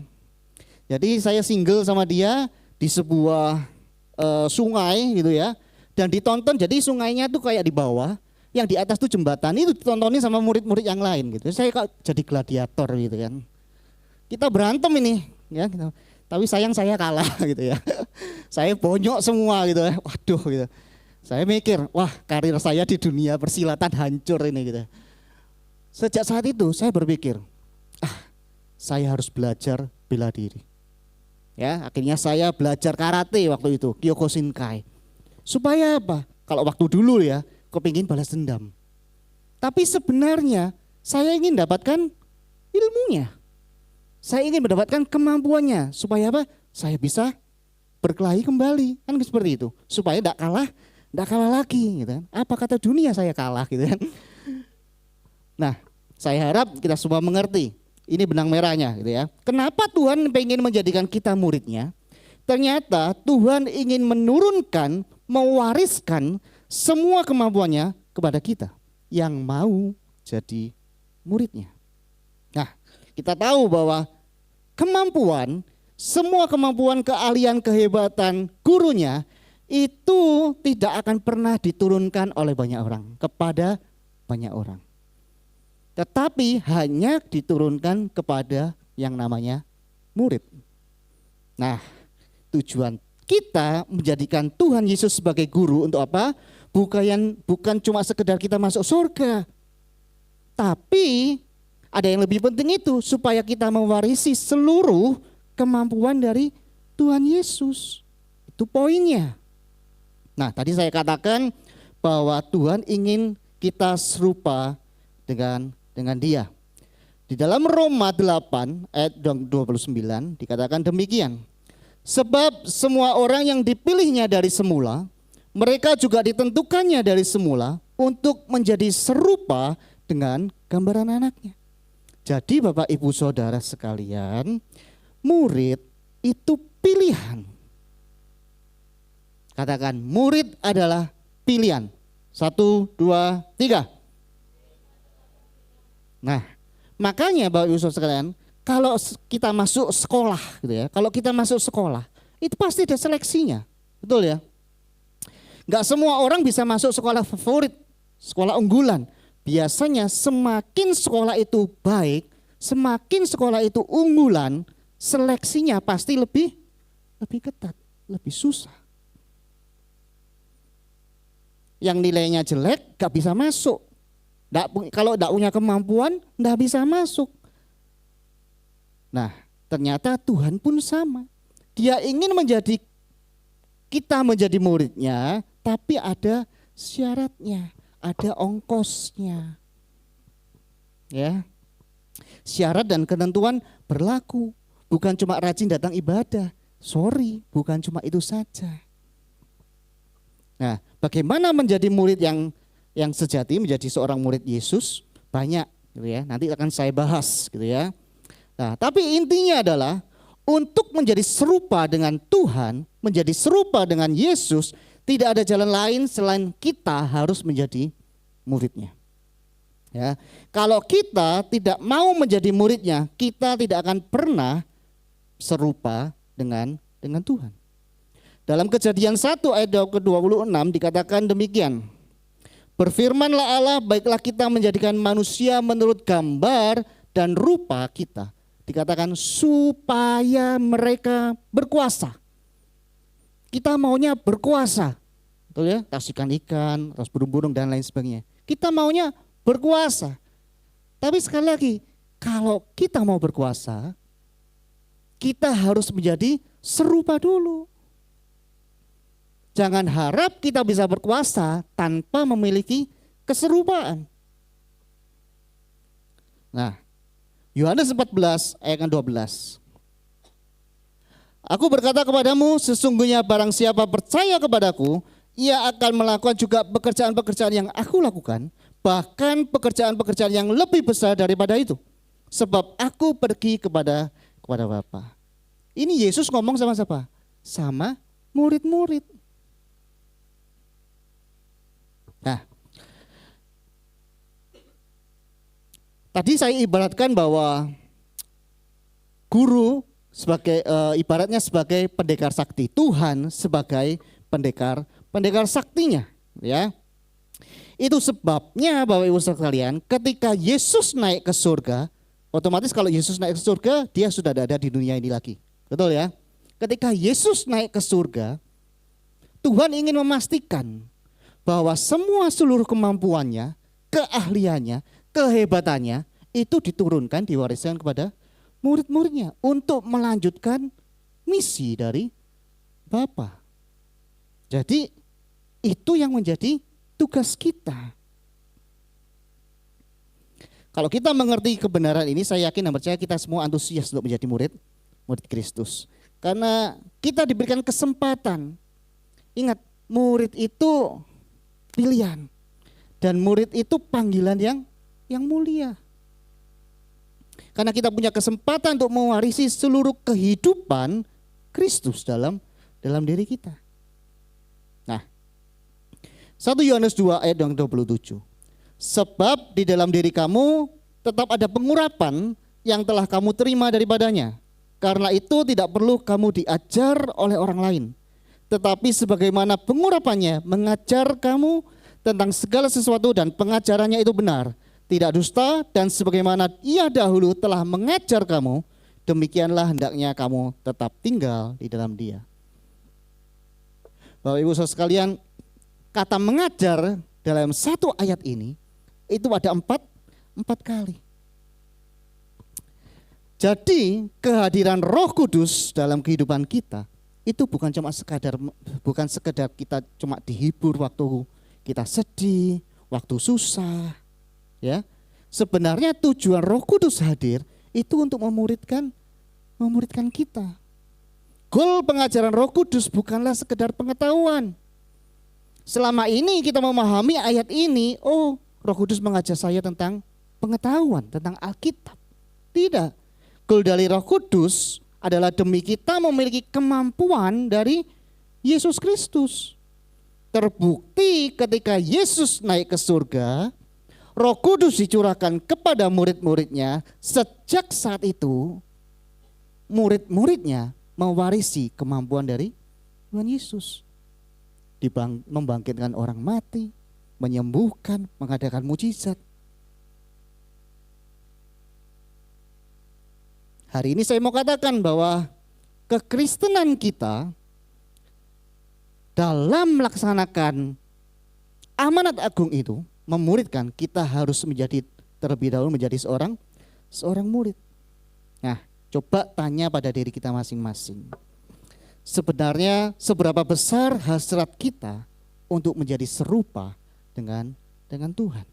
Jadi saya single sama dia di sebuah sungai gitu ya. Dan ditonton, jadi sungainya tuh kayak di bawah, yang di atas tuh jembatan, itu ditontonin sama murid-murid yang lain gitu. Saya kok jadi gladiator gitu kan. Kita berantem ini ya gitu. Tapi sayang saya kalah gitu ya. Saya bonyok semua gitu ya. Waduh gitu. Saya mikir, wah karir saya di dunia persilatan hancur ini gitu. Sejak saat itu saya berpikir, saya harus belajar bela diri. Ya, akhirnya saya belajar karate waktu itu, Kyokushinkai. Supaya apa? Kalau waktu dulu ya, kepingin balas dendam. Tapi sebenarnya saya ingin dapatkan ilmunya. Saya ingin mendapatkan kemampuannya supaya apa? Saya bisa berkelahi kembali, kan seperti itu. Supaya tidak kalah lagi, gitu kan? Apa kata dunia saya kalah, gitu kan? Nah, saya harap kita semua mengerti. Ini benang merahnya, gitu ya. Kenapa Tuhan ingin menjadikan kita muridnya? Ternyata Tuhan ingin menurunkan, mewariskan semua kemampuannya kepada kita yang mau jadi muridnya. Nah, kita tahu bahwa semua kemampuan, keahlian, kehebatan gurunya itu tidak akan pernah diturunkan oleh banyak orang kepada banyak orang. Tetapi hanya diturunkan kepada yang namanya murid. Nah, tujuan kita menjadikan Tuhan Yesus sebagai guru untuk apa? Bukan cuma sekedar kita masuk surga. Tapi ada yang lebih penting itu, supaya kita mewarisi seluruh kemampuan dari Tuhan Yesus. Itu poinnya. Nah, tadi saya katakan bahwa Tuhan ingin kita serupa dengan Dia. Di dalam Roma 8 ayat 29 dikatakan demikian. Sebab semua orang yang dipilihnya dari semula, mereka juga ditentukannya dari semula untuk menjadi serupa dengan gambaran anaknya. Jadi Bapak Ibu Saudara sekalian, murid itu pilihan. Katakan, murid adalah pilihan. 1, 2, 3. Nah, makanya Bapak Ibu Saudara sekalian, kalau kita masuk sekolah gitu ya, kalau kita masuk sekolah itu pasti ada seleksinya, betul ya? Nggak semua orang bisa masuk sekolah favorit, sekolah unggulan. Biasanya semakin sekolah itu baik, semakin sekolah itu unggulan, seleksinya pasti lebih ketat, lebih susah. Yang nilainya jelek gak bisa masuk. Kalau gak punya kemampuan gak bisa masuk. Nah, ternyata Tuhan pun sama. Dia ingin kita menjadi muridnya, tapi ada syaratnya, ada ongkosnya. Ya. Syarat dan ketentuan berlaku. Bukan cuma rajin datang ibadah. Sorry, bukan cuma itu saja. Nah, bagaimana menjadi murid yang sejati, menjadi seorang murid Yesus? Banyak gitu ya. Nanti akan saya bahas gitu ya. Nah, tapi intinya adalah untuk menjadi serupa dengan Tuhan, menjadi serupa dengan Yesus, tidak ada jalan lain selain kita harus menjadi muridnya. Ya, kalau kita tidak mau menjadi muridnya, kita tidak akan pernah serupa dengan Tuhan. Dalam Kejadian 1 ayat ke-26 dikatakan demikian. Berfirmanlah Allah, baiklah kita menjadikan manusia menurut gambar dan rupa kita. Dikatakan supaya mereka berkuasa. Kita maunya berkuasa. Betul ya? Kasihkan ikan, terus burung-burung dan lain sebagainya. Kita maunya berkuasa. Tapi sekali lagi, kalau kita mau berkuasa, kita harus menjadi serupa dulu. Jangan harap kita bisa berkuasa tanpa memiliki keserupaan. Nah, Yohanes 14 ayat 12. Aku berkata kepadamu, sesungguhnya barang siapa percaya kepadaku, ia akan melakukan juga pekerjaan-pekerjaan yang aku lakukan, bahkan pekerjaan-pekerjaan yang lebih besar daripada itu. Sebab aku pergi kepada Bapa. Ini Yesus ngomong sama siapa? Sama murid-murid. Nah, tadi saya ibaratkan bahwa guru sebagai ibaratnya sebagai pendekar sakti, Tuhan sebagai pendekar saktinya, ya. Itu sebabnya Bapak Ibu sekalian, ketika Yesus naik ke surga, otomatis kalau Yesus naik ke surga, dia sudah tidak ada di dunia ini lagi. Betul ya? Ketika Yesus naik ke surga, Tuhan ingin memastikan bahwa semua seluruh kemampuannya, keahliannya, kehebatannya itu diturunkan, diwariskan kepada murid-muridnya untuk melanjutkan misi dari Bapa. Jadi itu yang menjadi tugas kita. Kalau kita mengerti kebenaran ini, saya yakin dan percaya kita semua antusias untuk menjadi murid Kristus. Karena kita diberikan kesempatan. Ingat, murid itu pilihan. Dan murid itu panggilan yang mulia. Karena kita punya kesempatan untuk mewarisi seluruh kehidupan Kristus dalam diri kita. Nah, 1 Yohanes 2 ayat 27. Sebab di dalam diri kamu tetap ada pengurapan yang telah kamu terima daripadanya. Karena itu tidak perlu kamu diajar oleh orang lain. Tetapi sebagaimana pengurapannya mengajar kamu tentang segala sesuatu dan pengajarannya itu benar, tidak dusta, dan sebagaimana ia dahulu telah mengajar kamu, demikianlah hendaknya kamu tetap tinggal di dalam dia. Bapak Ibu saudara sekalian, kata mengajar dalam satu ayat ini itu ada empat kali. Jadi kehadiran Roh Kudus dalam kehidupan kita itu bukan sekedar kita cuma dihibur waktu kita sedih, waktu susah, ya. Sebenarnya tujuan Roh Kudus hadir itu untuk memuridkan kita. Goal pengajaran Roh Kudus bukanlah sekedar pengetahuan. Selama ini kita memahami ayat ini, oh, Roh Kudus mengajar saya tentang pengetahuan, tentang Alkitab. Tidak. Goal dari Roh Kudus adalah demi kita memiliki kemampuan dari Yesus Kristus. Terbukti ketika Yesus naik ke surga, Roh Kudus dicurahkan kepada murid-muridnya, sejak saat itu murid-muridnya mewarisi kemampuan dari Tuhan Yesus. Membangkitkan orang mati, menyembuhkan, mengadakan mujizat. Hari ini saya mau katakan bahwa kekristenan kita dalam melaksanakan amanat agung itu memuridkan, kita harus menjadi terlebih dahulu menjadi seorang murid. Nah, coba tanya pada diri kita masing-masing. Sebenarnya seberapa besar hasrat kita untuk menjadi serupa dengan Tuhan?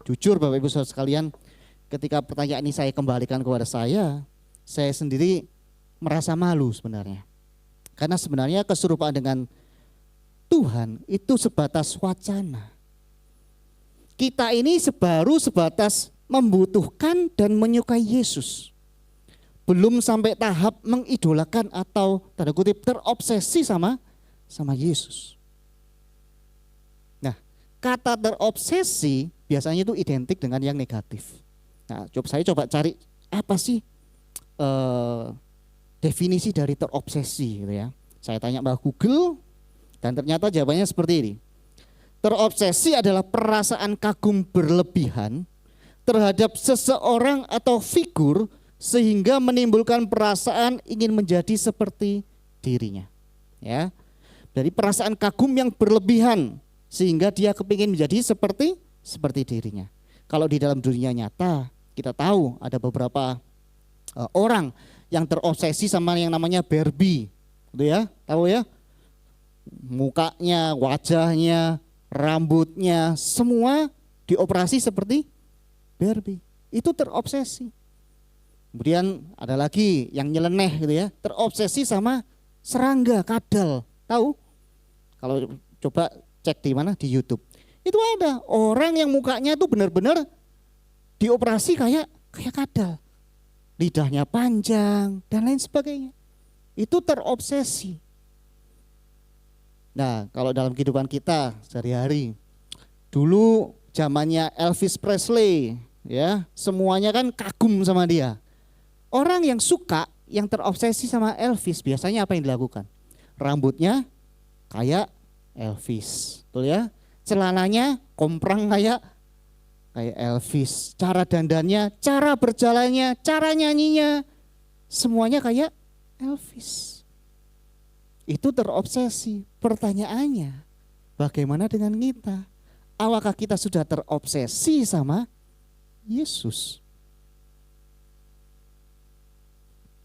Jujur Bapak Ibu Saudara sekalian, ketika pertanyaan ini saya kembalikan kepada saya sendiri merasa malu sebenarnya. Karena sebenarnya keserupaan dengan Tuhan itu sebatas wacana. Kita ini baru sebatas membutuhkan dan menyukai Yesus. Belum sampai tahap mengidolakan atau tanda kutip terobsesi sama Yesus. Nah, kata terobsesi biasanya itu identik dengan yang negatif. Nah, saya coba cari apa sih definisi dari terobsesi gitu ya. Saya tanya Mbak Google dan ternyata jawabannya seperti ini. Terobsesi adalah perasaan kagum berlebihan terhadap seseorang atau figur sehingga menimbulkan perasaan ingin menjadi seperti dirinya. Ya. Dari perasaan kagum yang berlebihan sehingga dia kepingin menjadi seperti dirinya. Kalau di dalam dunia nyata kita tahu ada beberapa orang yang terobsesi sama yang namanya Barbie, gitu ya, tahu ya, mukanya, wajahnya, rambutnya, semua dioperasi seperti Barbie, itu terobsesi. Kemudian ada lagi yang nyeleneh gitu ya, terobsesi sama serangga, kadal, tahu? Kalau coba cek di mana, di YouTube, itu ada orang yang mukanya itu benar-benar dioperasi kayak kadal. Lidahnya panjang dan lain sebagainya. Itu terobsesi. Nah, kalau dalam kehidupan kita sehari-hari, dulu zamannya Elvis Presley, ya, semuanya kan kagum sama dia. Orang yang suka, yang terobsesi sama Elvis, biasanya apa yang dilakukan? Rambutnya kayak Elvis, betul ya? Celananya komprang kayak Elvis, cara dandannya, cara berjalannya, cara nyanyinya, semuanya kayak Elvis. Itu terobsesi. Pertanyaannya, bagaimana dengan kita? Apakah kita sudah terobsesi sama Yesus?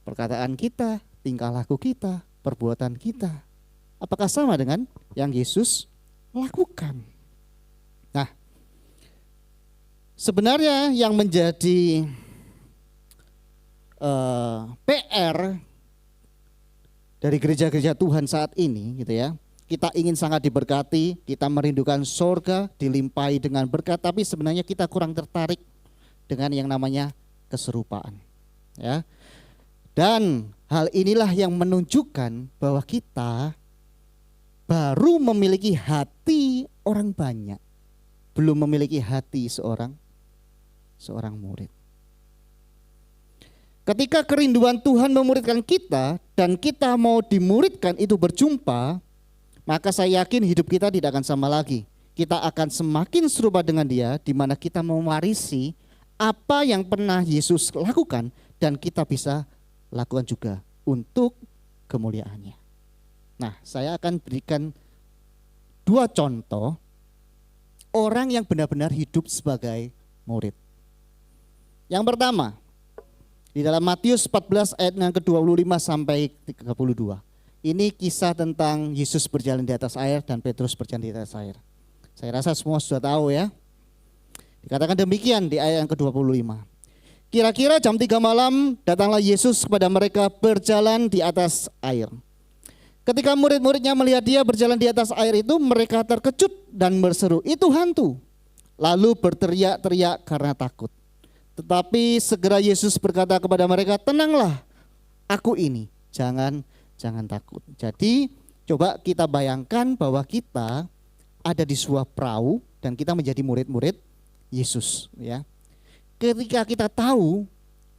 Perkataan kita, tingkah laku kita, perbuatan kita, apakah sama dengan yang Yesus lakukan? Nah, sebenarnya yang menjadi PR dari gereja-gereja Tuhan saat ini gitu ya. Kita ingin sangat diberkati, kita merindukan sorga, dilimpahi dengan berkat, tapi sebenarnya kita kurang tertarik dengan yang namanya keserupaan. Ya. Dan hal inilah yang menunjukkan bahwa kita baru memiliki hati orang banyak, belum memiliki hati seorang murid. Ketika kerinduan Tuhan memuridkan kita dan kita mau dimuridkan itu berjumpa, maka saya yakin hidup kita tidak akan sama lagi. Kita akan semakin serupa dengan Dia, di mana kita mewarisi apa yang pernah Yesus lakukan dan kita bisa lakukan juga untuk kemuliaannya. Nah, saya akan berikan 2 contoh orang yang benar-benar hidup sebagai murid. Yang pertama, di dalam Matius 14 ayat yang ke-25 sampai 32. Ini kisah tentang Yesus berjalan di atas air dan Petrus berjalan di atas air. Saya rasa semua sudah tahu ya. Dikatakan demikian di ayat yang ke-25. Kira-kira jam 3 malam datanglah Yesus kepada mereka berjalan di atas air. Ketika murid-muridnya melihat dia berjalan di atas air itu, mereka terkejut dan berseru, "Itu hantu." Lalu berteriak-teriak karena takut. Tetapi segera Yesus berkata kepada mereka, "Tenanglah, aku ini, jangan takut." Jadi coba kita bayangkan bahwa kita ada di sebuah perahu dan kita menjadi murid-murid Yesus, ya. Ketika kita tahu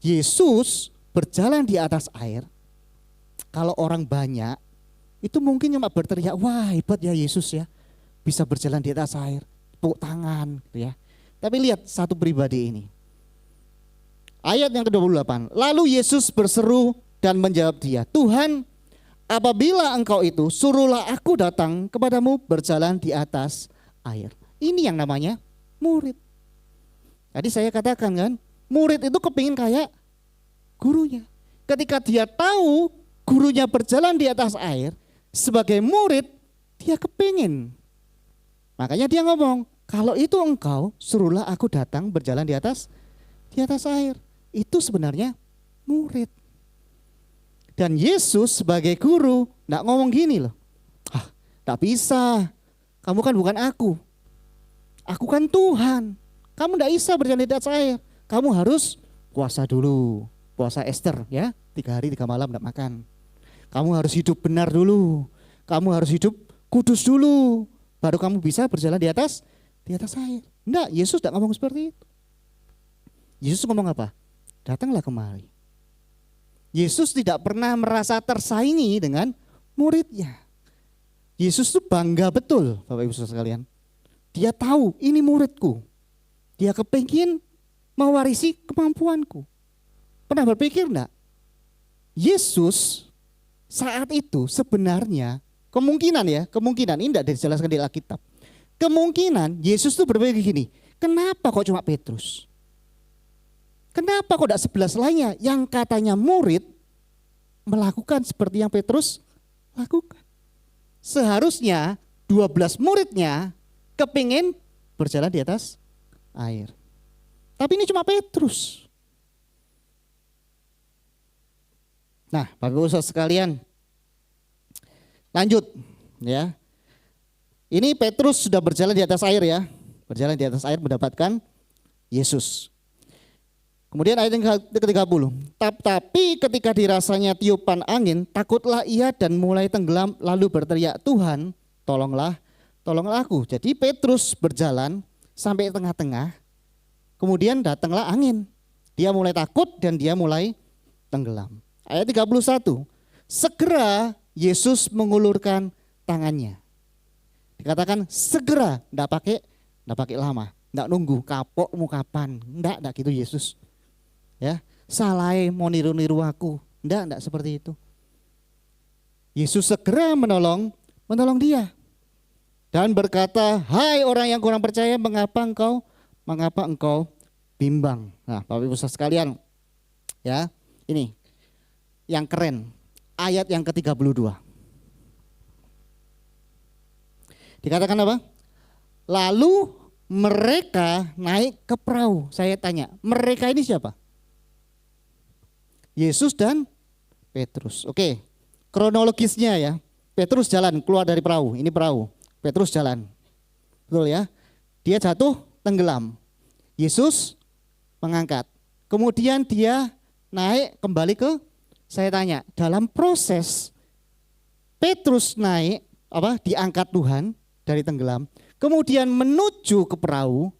Yesus berjalan di atas air, kalau orang banyak itu mungkin cuma berteriak, wah hebat ya Yesus ya, bisa berjalan di atas air, tepuk tangan gitu ya. Tapi lihat satu pribadi ini. Ayat yang ke-28, lalu Yesus berseru dan menjawab dia, Tuhan, apabila engkau itu, suruhlah aku datang kepadamu berjalan di atas air. Ini yang namanya murid. Tadi saya katakan kan, murid itu kepingin kayak gurunya. Ketika dia tahu gurunya berjalan di atas air, sebagai murid dia kepingin. Makanya dia ngomong, kalau itu engkau suruhlah aku datang berjalan di atas air. Itu sebenarnya murid. Dan Yesus sebagai guru enggak ngomong gini loh. Tak bisa. Kamu kan bukan aku. Aku kan Tuhan. Kamu enggak bisa berjalan di atas air. Kamu harus puasa dulu. Puasa Ester ya. 3 hari 3 malam enggak makan. Kamu harus hidup benar dulu. Kamu harus hidup kudus dulu. Baru kamu bisa berjalan di atas air. Enggak, Yesus enggak ngomong seperti itu. Yesus ngomong apa? Datanglah kemari. Yesus tidak pernah merasa tersaingi dengan muridnya. Yesus itu bangga betul Bapak Ibu Saudara sekalian. Dia tahu ini muridku. Dia kepingin mewarisi kemampuanku. Pernah berpikir enggak? Yesus saat itu sebenarnya kemungkinan ini enggak dijelaskan di Alkitab. Kemungkinan Yesus itu berpikir gini, kenapa kok cuma Petrus? Kenapa kok tidak 11 lainnya yang katanya murid melakukan seperti yang Petrus lakukan? Seharusnya 12 muridnya kepingin berjalan di atas air. Tapi ini cuma Petrus. Nah, Bapak Ibu Saudara sekalian, lanjut ya. Ini Petrus sudah berjalan di atas air ya. Berjalan di atas air mendapatkan Yesus. Kemudian ayat yang ke-30. Tapi ketika dirasanya tiupan angin, takutlah ia dan mulai tenggelam lalu berteriak, Tuhan tolonglah aku. Jadi Petrus berjalan sampai tengah-tengah, kemudian datanglah angin. Dia mulai takut dan dia mulai tenggelam. Ayat 31. Segera Yesus mengulurkan tangannya. Dikatakan segera, enggak pakai lama, enggak nunggu kapokmu kapan. Enggak gitu Yesus. Ya, salai mau niru-niru aku. Enggak seperti itu. Yesus segera menolong dia. Dan berkata, hai orang yang kurang percaya, mengapa engkau bimbang. Nah, Bapak Ibu Saudara sekalian, ya, ini yang keren, ayat yang ke-32. Dikatakan apa? Lalu mereka naik ke perahu. Saya tanya, mereka ini siapa? Yesus dan Petrus. Oke, kronologisnya ya. Petrus jalan keluar dari perahu. Ini perahu. Petrus jalan. Betul ya? Dia jatuh, tenggelam. Yesus mengangkat. Kemudian dia naik kembali ke, saya tanya, dalam proses Petrus naik, diangkat Tuhan dari tenggelam. Kemudian menuju ke perahu,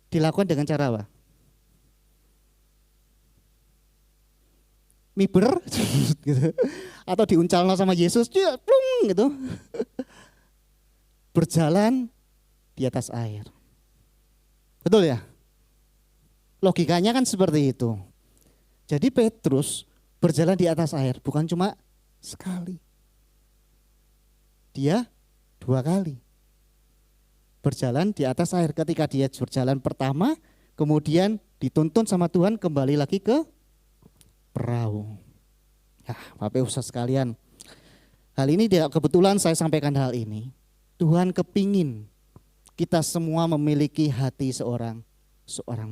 dilakukan dengan cara apa? Miber gitu. Atau diuncalno sama Yesus plung gitu. Berjalan di atas air. Betul ya? Logikanya kan seperti itu. Jadi Petrus berjalan di atas air bukan cuma sekali. Dia 2 kali. Berjalan di atas air. Ketika dia berjalan pertama, kemudian dituntun sama Tuhan kembali lagi ke perahu. Ya, Bapak Ibu Saudara sekalian, hal ini tidak kebetulan saya sampaikan hal ini. Tuhan kepingin kita semua memiliki hati seorang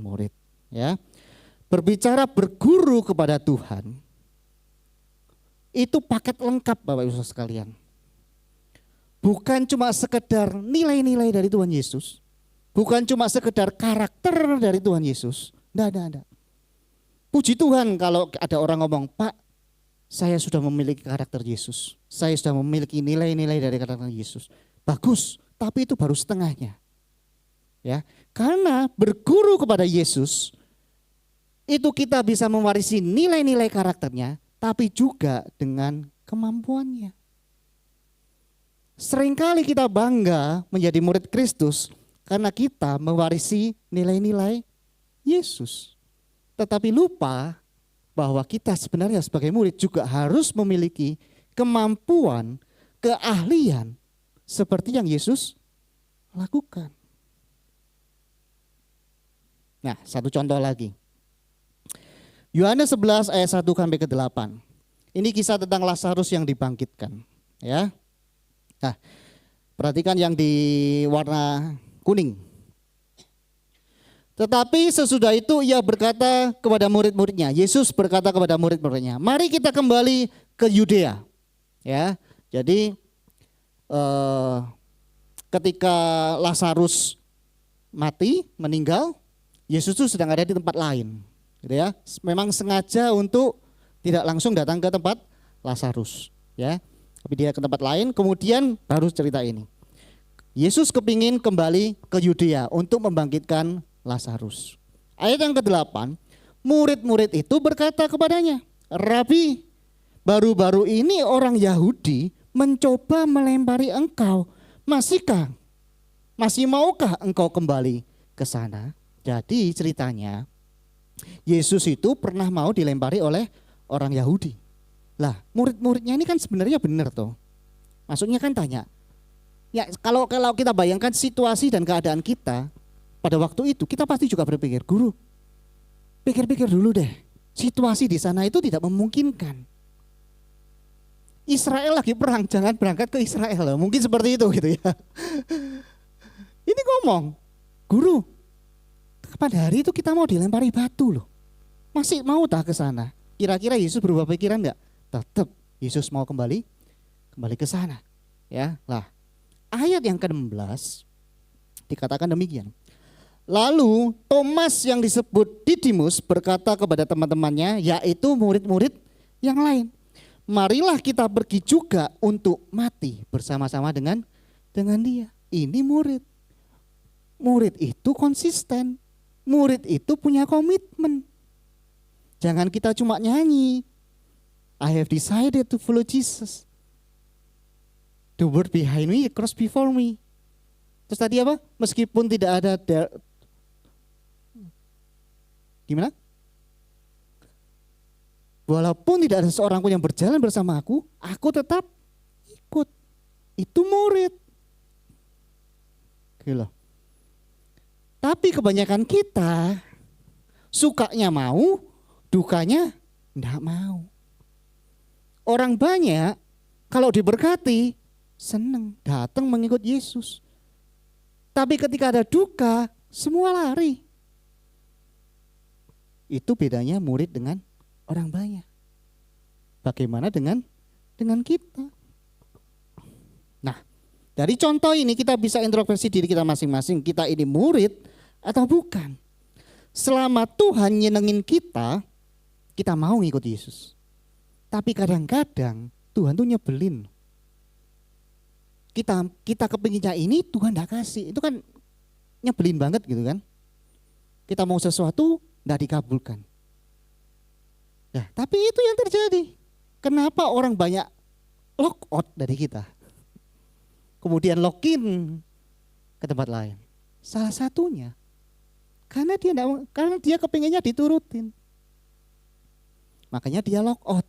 murid. Ya, berbicara berguru kepada Tuhan itu paket lengkap Bapak Ibu Saudara sekalian. Bukan cuma sekedar nilai-nilai dari Tuhan Yesus, bukan cuma sekedar karakter dari Tuhan Yesus. Enggak. Puji Tuhan kalau ada orang ngomong, Pak, saya sudah memiliki karakter Yesus. Saya sudah memiliki nilai-nilai dari karakter Yesus. Bagus, tapi itu baru setengahnya. Ya, karena berguru kepada Yesus itu kita bisa mewarisi nilai-nilai karakternya, tapi juga dengan kemampuannya. Seringkali kita bangga menjadi murid Kristus karena kita mewarisi nilai-nilai Yesus. Tetapi lupa bahwa kita sebenarnya sebagai murid juga harus memiliki kemampuan, keahlian seperti yang Yesus lakukan. Nah, satu contoh lagi. Yohanes 11 ayat 1 sampai ke 8. Ini kisah tentang Lazarus yang dibangkitkan, ya. Nah, perhatikan yang di warna kuning. Tetapi sesudah itu ia berkata kepada murid-muridnya, Yesus berkata kepada murid-muridnya, mari kita kembali ke Yudea. Ya, jadi ketika Lazarus mati, meninggal, Yesus itu sedang ada di tempat lain. Gitu ya. Memang sengaja untuk tidak langsung datang ke tempat Lazarus. Ya, tapi dia ke tempat lain, kemudian baru cerita ini. Yesus kepingin kembali ke Yudea untuk membangkitkan Lazarus. Ayat yang ke-8, murid-murid itu berkata kepadanya, Rabi, baru-baru ini orang Yahudi mencoba melempari engkau. Masih maukah engkau kembali ke sana? Jadi ceritanya, Yesus itu pernah mau dilempari oleh orang Yahudi. Lah, murid-muridnya ini kan sebenarnya benar tuh. Maksudnya kan tanya, ya kalau kita bayangkan situasi dan keadaan kita pada waktu itu, kita pasti juga berpikir, guru, pikir-pikir dulu deh, situasi di sana itu tidak memungkinkan. Israel lagi perang, jangan berangkat ke Israel, mungkin seperti itu gitu ya. Ini ngomong, guru, kapan hari itu kita mau dilempari batu loh, masih mau tak ke sana? Kira-kira Yesus berubah pikiran enggak? Tetap Yesus mau kembali ke sana. Ya, lah. Ayat yang ke-16 dikatakan demikian. Lalu Thomas yang disebut Didimus berkata kepada teman-temannya, yaitu murid-murid yang lain, marilah kita pergi juga untuk mati bersama-sama dengan dia. Ini murid. Murid itu konsisten. Murid itu punya komitmen. Jangan kita cuma nyanyi, I have decided to follow Jesus. The word behind me, the cross before me. Terus tadi apa? Meskipun tidak ada gimana? Walaupun tidak ada seorang pun yang berjalan bersama aku tetap ikut. Itu murid. Gila. Tapi kebanyakan kita sukanya mau, dukanya enggak mau. Orang banyak kalau diberkati senang datang mengikut Yesus. Tapi ketika ada duka, semua lari. Itu bedanya murid dengan orang banyak. Bagaimana dengan kita? Nah, dari contoh ini kita bisa introspeksi diri kita masing-masing. Kita ini murid atau bukan? Selama Tuhan nyenengin kita mau ngikut Yesus. Tapi kadang-kadang Tuhan tuh nyebelin. Kita kepinginnya ini, Tuhan gak kasih. Itu kan nyebelin banget gitu kan. Kita mau sesuatu gak dikabulkan. Nah, tapi itu yang terjadi. Kenapa orang banyak lock out dari kita? Kemudian lock in ke tempat lain. Salah satunya karena dia kepinginnya diturutin. Makanya dia lock out.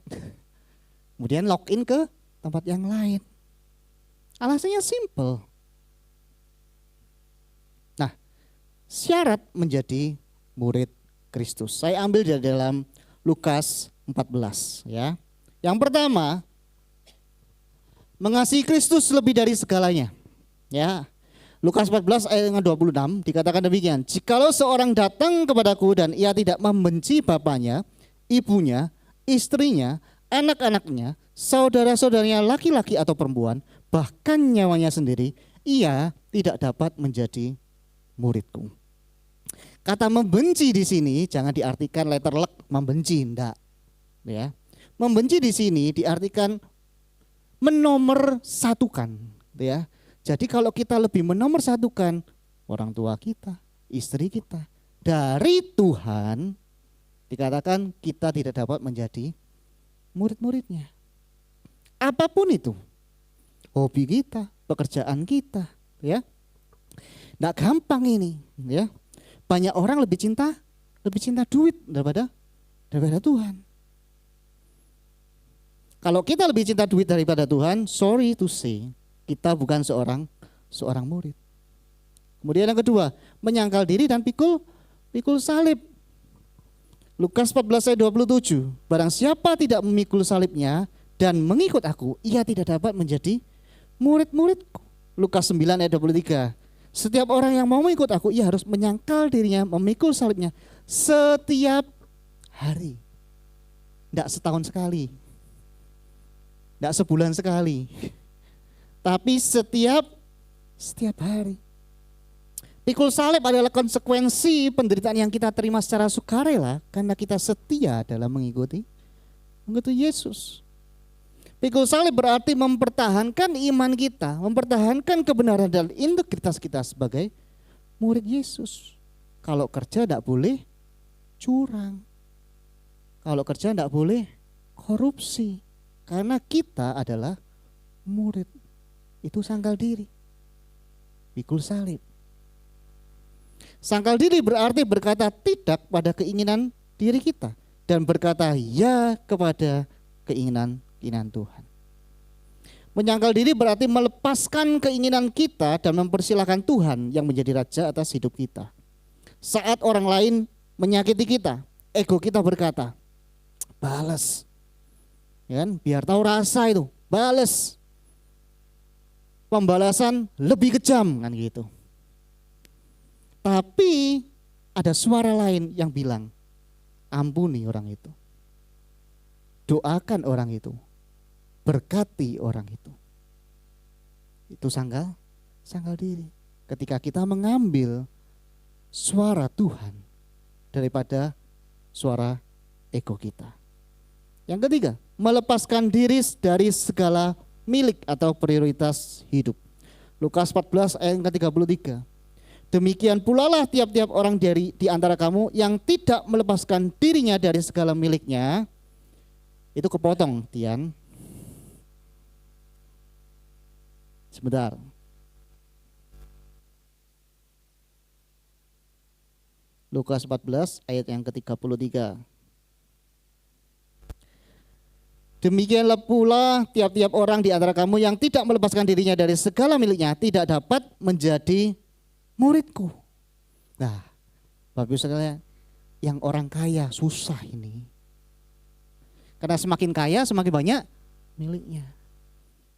Kemudian lock in ke tempat yang lain. Alasannya simple. Nah, syarat menjadi murid Kristus. Saya ambil dari dalam Lukas 14 ya. Yang pertama, mengasihi Kristus lebih dari segalanya. Ya. Lukas 14 ayat 26 dikatakan demikian. Jikalau seorang datang kepadaku dan ia tidak membenci bapaknya, ibunya, istrinya, anak-anaknya, saudara-saudaranya laki-laki atau perempuan, bahkan nyawanya sendiri, ia tidak dapat menjadi muridku. Kata membenci di sini jangan diartikan letter lek membenci, enggak. Ya. Membenci di sini diartikan menomorsatukan, ya. Jadi kalau kita lebih menomorsatukan orang tua kita, istri kita. Dari Tuhan dikatakan kita tidak dapat menjadi murid-muridnya. Apapun itu, hobi kita, pekerjaan kita, ya. Nggak gampang ini, ya. Banyak orang lebih cinta duit daripada Tuhan. Kalau kita lebih cinta duit daripada Tuhan, sorry to say, kita bukan seorang murid. Kemudian yang kedua, menyangkal diri dan pikul salib. Lukas 14 ayat 27, barang siapa tidak memikul salibnya dan mengikut aku, ia tidak dapat menjadi murid-muridku. Lukas 9 ayat 23, setiap orang yang mau mengikut aku, ia harus menyangkal dirinya, memikul salibnya setiap hari. Tidak setahun sekali, tidak sebulan sekali, tapi setiap hari. Pikul salib adalah konsekuensi penderitaan yang kita terima secara sukarela karena kita setia dalam mengikuti Yesus. Pikul salib berarti mempertahankan iman kita, mempertahankan kebenaran dan integritas kita sebagai murid Yesus. Kalau kerja tidak boleh curang, kalau kerja tidak boleh korupsi, karena kita adalah murid. Itu sangkal diri, pikul salib. Sangkal diri berarti berkata tidak pada keinginan diri kita dan berkata ya kepada keinginan Tuhan. Menyangkal diri berarti melepaskan keinginan kita dan mempersilahkan Tuhan yang menjadi raja atas hidup kita. Saat orang lain menyakiti kita, ego kita berkata, balas. Ya kan? Biar tahu rasa itu, balas. Pembalasan lebih kejam kan gitu. Tapi ada suara lain yang bilang, ampuni orang itu, doakan orang itu, berkati orang itu. Itu sangkal diri. Ketika kita mengambil suara Tuhan daripada suara ego kita. Yang ketiga, melepaskan diri dari segala milik atau prioritas hidup. Lukas 14 ayat ke-33. Demikian pula lah tiap-tiap orang di antara kamu yang tidak melepaskan dirinya dari segala miliknya. Itu kepotong, Tian. Sebentar. Lukas 14 ayat yang ke-33. Demikianlah pula tiap-tiap orang di antara kamu yang tidak melepaskan dirinya dari segala miliknya tidak dapat menjadi muridku. Nah, Bapak Ibu sekalian, yang orang kaya susah ini. Karena semakin kaya semakin banyak miliknya.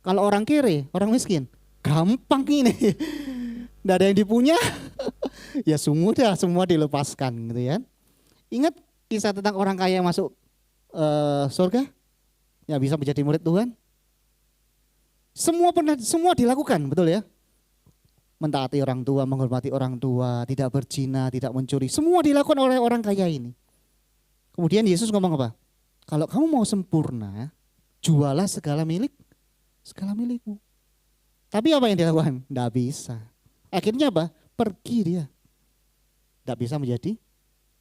Kalau orang kere, orang miskin, gampang ini. Tidak ada yang dipunya, ya semua dilepaskan gitu ya. Ingat kisah tentang orang kaya yang masuk surga, yang bisa menjadi murid Tuhan. Semua dilakukan, betul ya. Mentaati orang tua, menghormati orang tua, tidak berzina, tidak mencuri. Semua dilakukan oleh orang kaya ini. Kemudian Yesus ngomong apa? Kalau kamu mau sempurna, jualah segala milikmu. Tapi apa yang dilakukan? Tidak bisa. Akhirnya apa? Pergi dia. Tidak bisa menjadi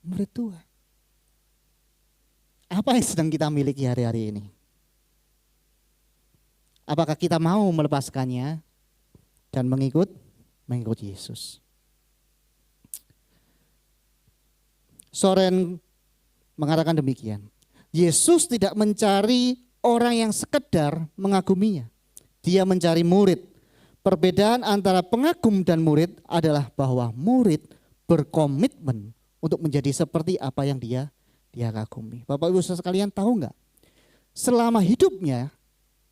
murid Tuhan. Apa yang sedang kita miliki hari-hari ini? Apakah kita mau melepaskannya dan mengikut Yesus? Soren mengatakan demikian. Yesus tidak mencari orang yang sekedar mengaguminya. Dia mencari murid. Perbedaan antara pengagum dan murid adalah bahwa murid berkomitmen untuk menjadi seperti apa yang dia kagumi. Bapak Ibu sekalian tahu enggak? Selama hidupnya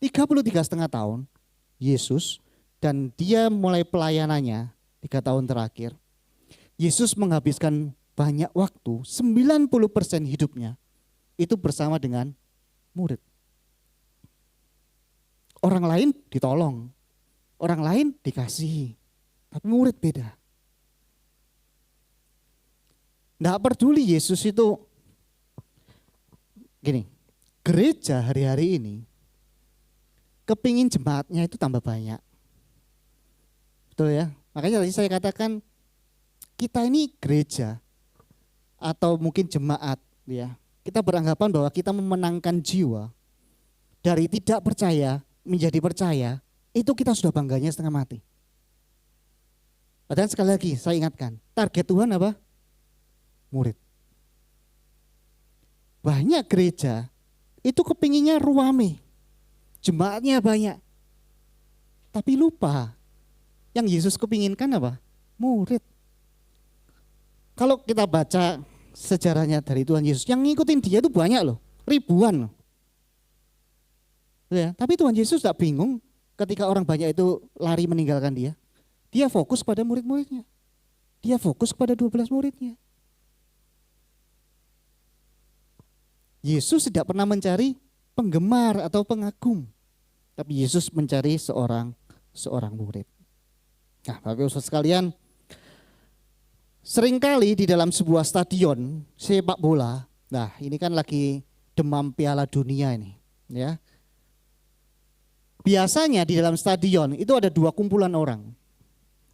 33,5 tahun Yesus, dan dia mulai pelayanannya 3 tahun terakhir, Yesus menghabiskan banyak waktu, 90% hidupnya itu bersama dengan murid. Orang lain ditolong, orang lain dikasihi, tapi murid beda. Nggak peduli Yesus itu, gini, gereja hari-hari ini kepingin jemaatnya itu tambah banyak. Betul ya, makanya tadi saya katakan kita ini gereja atau mungkin jemaat ya. Kita beranggapan bahwa kita memenangkan jiwa dari tidak percaya menjadi percaya, itu kita sudah bangganya setengah mati. Padahal sekali lagi saya ingatkan, target Tuhan apa? Murid. Banyak gereja itu kepinginnya ruame, jemaatnya banyak. Tapi lupa, yang Yesus kepinginkan apa? Murid. Kalau kita baca sejarahnya dari Tuhan Yesus, yang ngikutin dia itu banyak loh, ribuan loh. Ya, tapi Tuhan Yesus tak bingung ketika orang banyak itu lari meninggalkan dia. Dia fokus pada murid-muridnya. Dia fokus pada 12 muridnya. Yesus tidak pernah mencari penggemar atau pengagum. Tapi Yesus mencari seorang murid. Nah, Bapak Ibu sekalian, seringkali di dalam sebuah stadion sepak bola, nah ini kan lagi demam Piala Dunia ini, ya. Biasanya di dalam stadion itu ada dua kumpulan orang.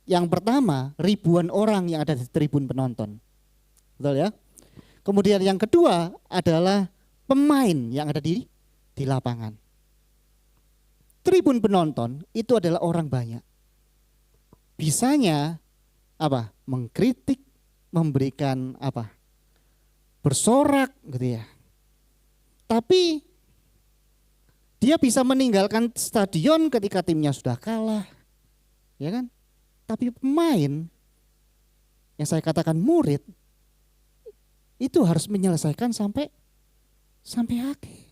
Yang pertama, ribuan orang yang ada di tribun penonton. Betul ya? Kemudian yang kedua adalah pemain yang ada di lapangan. Tribun penonton itu adalah orang banyak. Bisanya apa? Mengkritik, memberikan apa? Bersorak gitu ya. Tapi dia bisa meninggalkan stadion ketika timnya sudah kalah. Ya kan? Tapi pemain yang saya katakan murid itu harus menyelesaikan sampai akhir.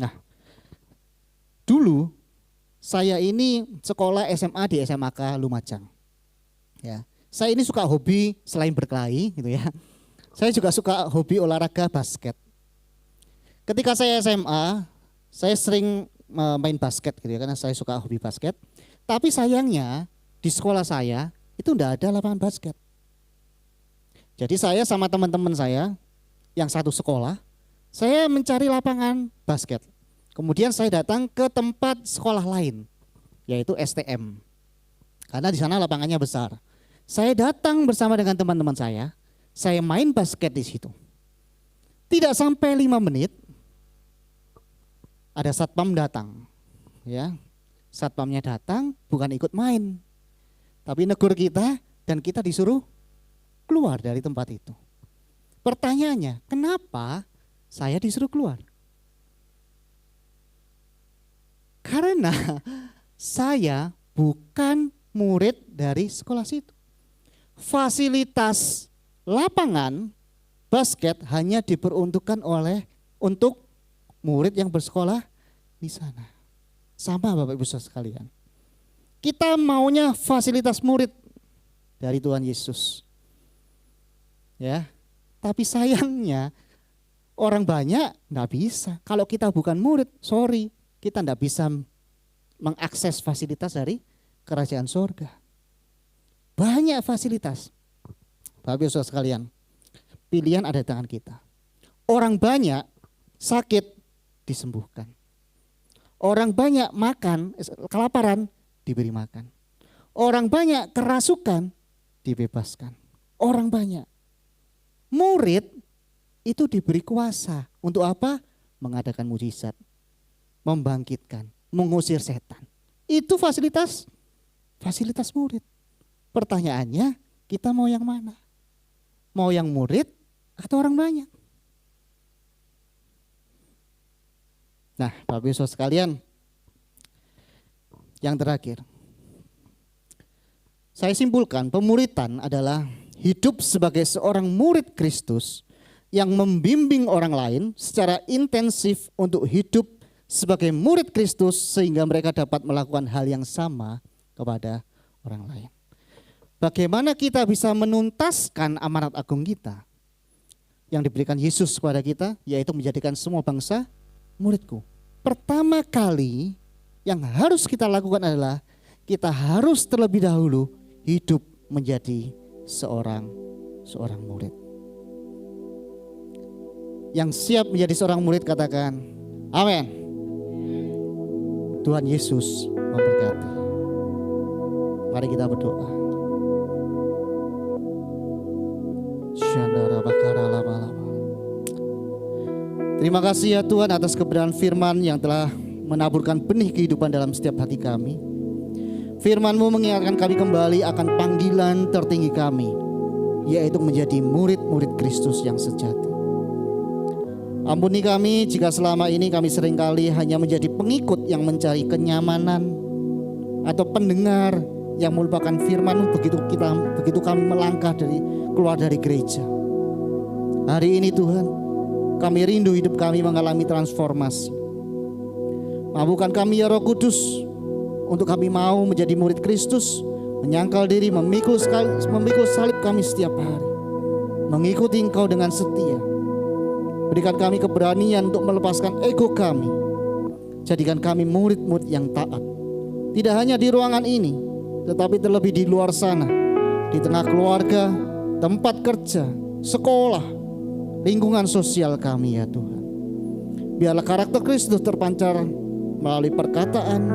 Nah, dulu saya ini sekolah SMA di SMAK Lumajang. Ya, saya ini suka hobi selain berkelahi gitu ya. Saya juga suka hobi olahraga basket. Ketika saya SMA, saya sering main basket gitu ya, karena saya suka hobi basket. Tapi sayangnya di sekolah saya itu enggak ada lapangan basket. Jadi saya sama teman-teman saya yang satu sekolah, saya mencari lapangan basket. Kemudian saya datang ke tempat sekolah lain, yaitu STM. Karena di sana lapangannya besar. Saya datang bersama dengan teman-teman saya main basket di situ. Tidak sampai 5 menit, ada satpam datang. Ya, satpamnya datang bukan ikut main, tapi negur kita dan kita disuruh keluar dari tempat itu. Pertanyaannya, kenapa saya disuruh keluar? Karena saya bukan murid dari sekolah situ. Fasilitas lapangan basket hanya diperuntukkan untuk murid yang bersekolah di sana. Sama Bapak Ibu Saudara sekalian. Kita maunya fasilitas murid dari Tuhan Yesus. Ya. Tapi sayangnya orang banyak enggak bisa. Kalau kita bukan murid, sorry, kita enggak bisa mengakses fasilitas dari kerajaan surga. Banyak fasilitas. Bapak Ibu Saudara sekalian, pilihan ada di tangan kita. Orang banyak sakit disembuhkan. Orang banyak makan, kelaparan diberi makan. Orang banyak kerasukan dibebaskan. Orang banyak. Murid itu diberi kuasa untuk apa? Mengadakan mujizat, membangkitkan, mengusir setan. Itu fasilitas murid. Pertanyaannya, kita mau yang mana? Mau yang murid atau orang banyak? Nah, Bapak Ibu sekalian, yang terakhir, saya simpulkan pemuridan adalah hidup sebagai seorang murid Kristus yang membimbing orang lain secara intensif untuk hidup sebagai murid Kristus sehingga mereka dapat melakukan hal yang sama kepada orang lain. Bagaimana kita bisa menuntaskan amanat agung kita yang diberikan Yesus kepada kita, yaitu menjadikan semua bangsa muridku. Pertama kali yang harus kita lakukan adalah kita harus terlebih dahulu hidup menjadi seorang murid. Yang siap menjadi seorang murid katakan amin. Tuhan Yesus memberkati. Mari kita berdoa. Terima kasih ya Tuhan atas kebenaran firman yang telah menaburkan benih kehidupan dalam setiap hati kami. Firman-Mu mengingatkan kami kembali akan panggilan tertinggi kami, yaitu menjadi murid-murid Kristus yang sejati. Ampuni kami jika selama ini kami seringkali hanya menjadi pengikut yang mencari kenyamanan atau pendengar yang melupakan firman-Mu begitu kami melangkah keluar dari gereja. Hari ini Tuhan, kami rindu hidup kami mengalami transformasi. Mampukan kami ya Roh Kudus untuk kami mau menjadi murid Kristus, menyangkal diri, memikul salib kami setiap hari, mengikuti Engkau dengan setia. Berikan kami keberanian untuk melepaskan ego kami. Jadikan kami murid-murid yang taat, tidak hanya di ruangan ini, tetapi terlebih di luar sana, di tengah keluarga, tempat kerja, sekolah, lingkungan sosial kami ya Tuhan. Biarlah karakter Kristus terpancar melalui perkataan,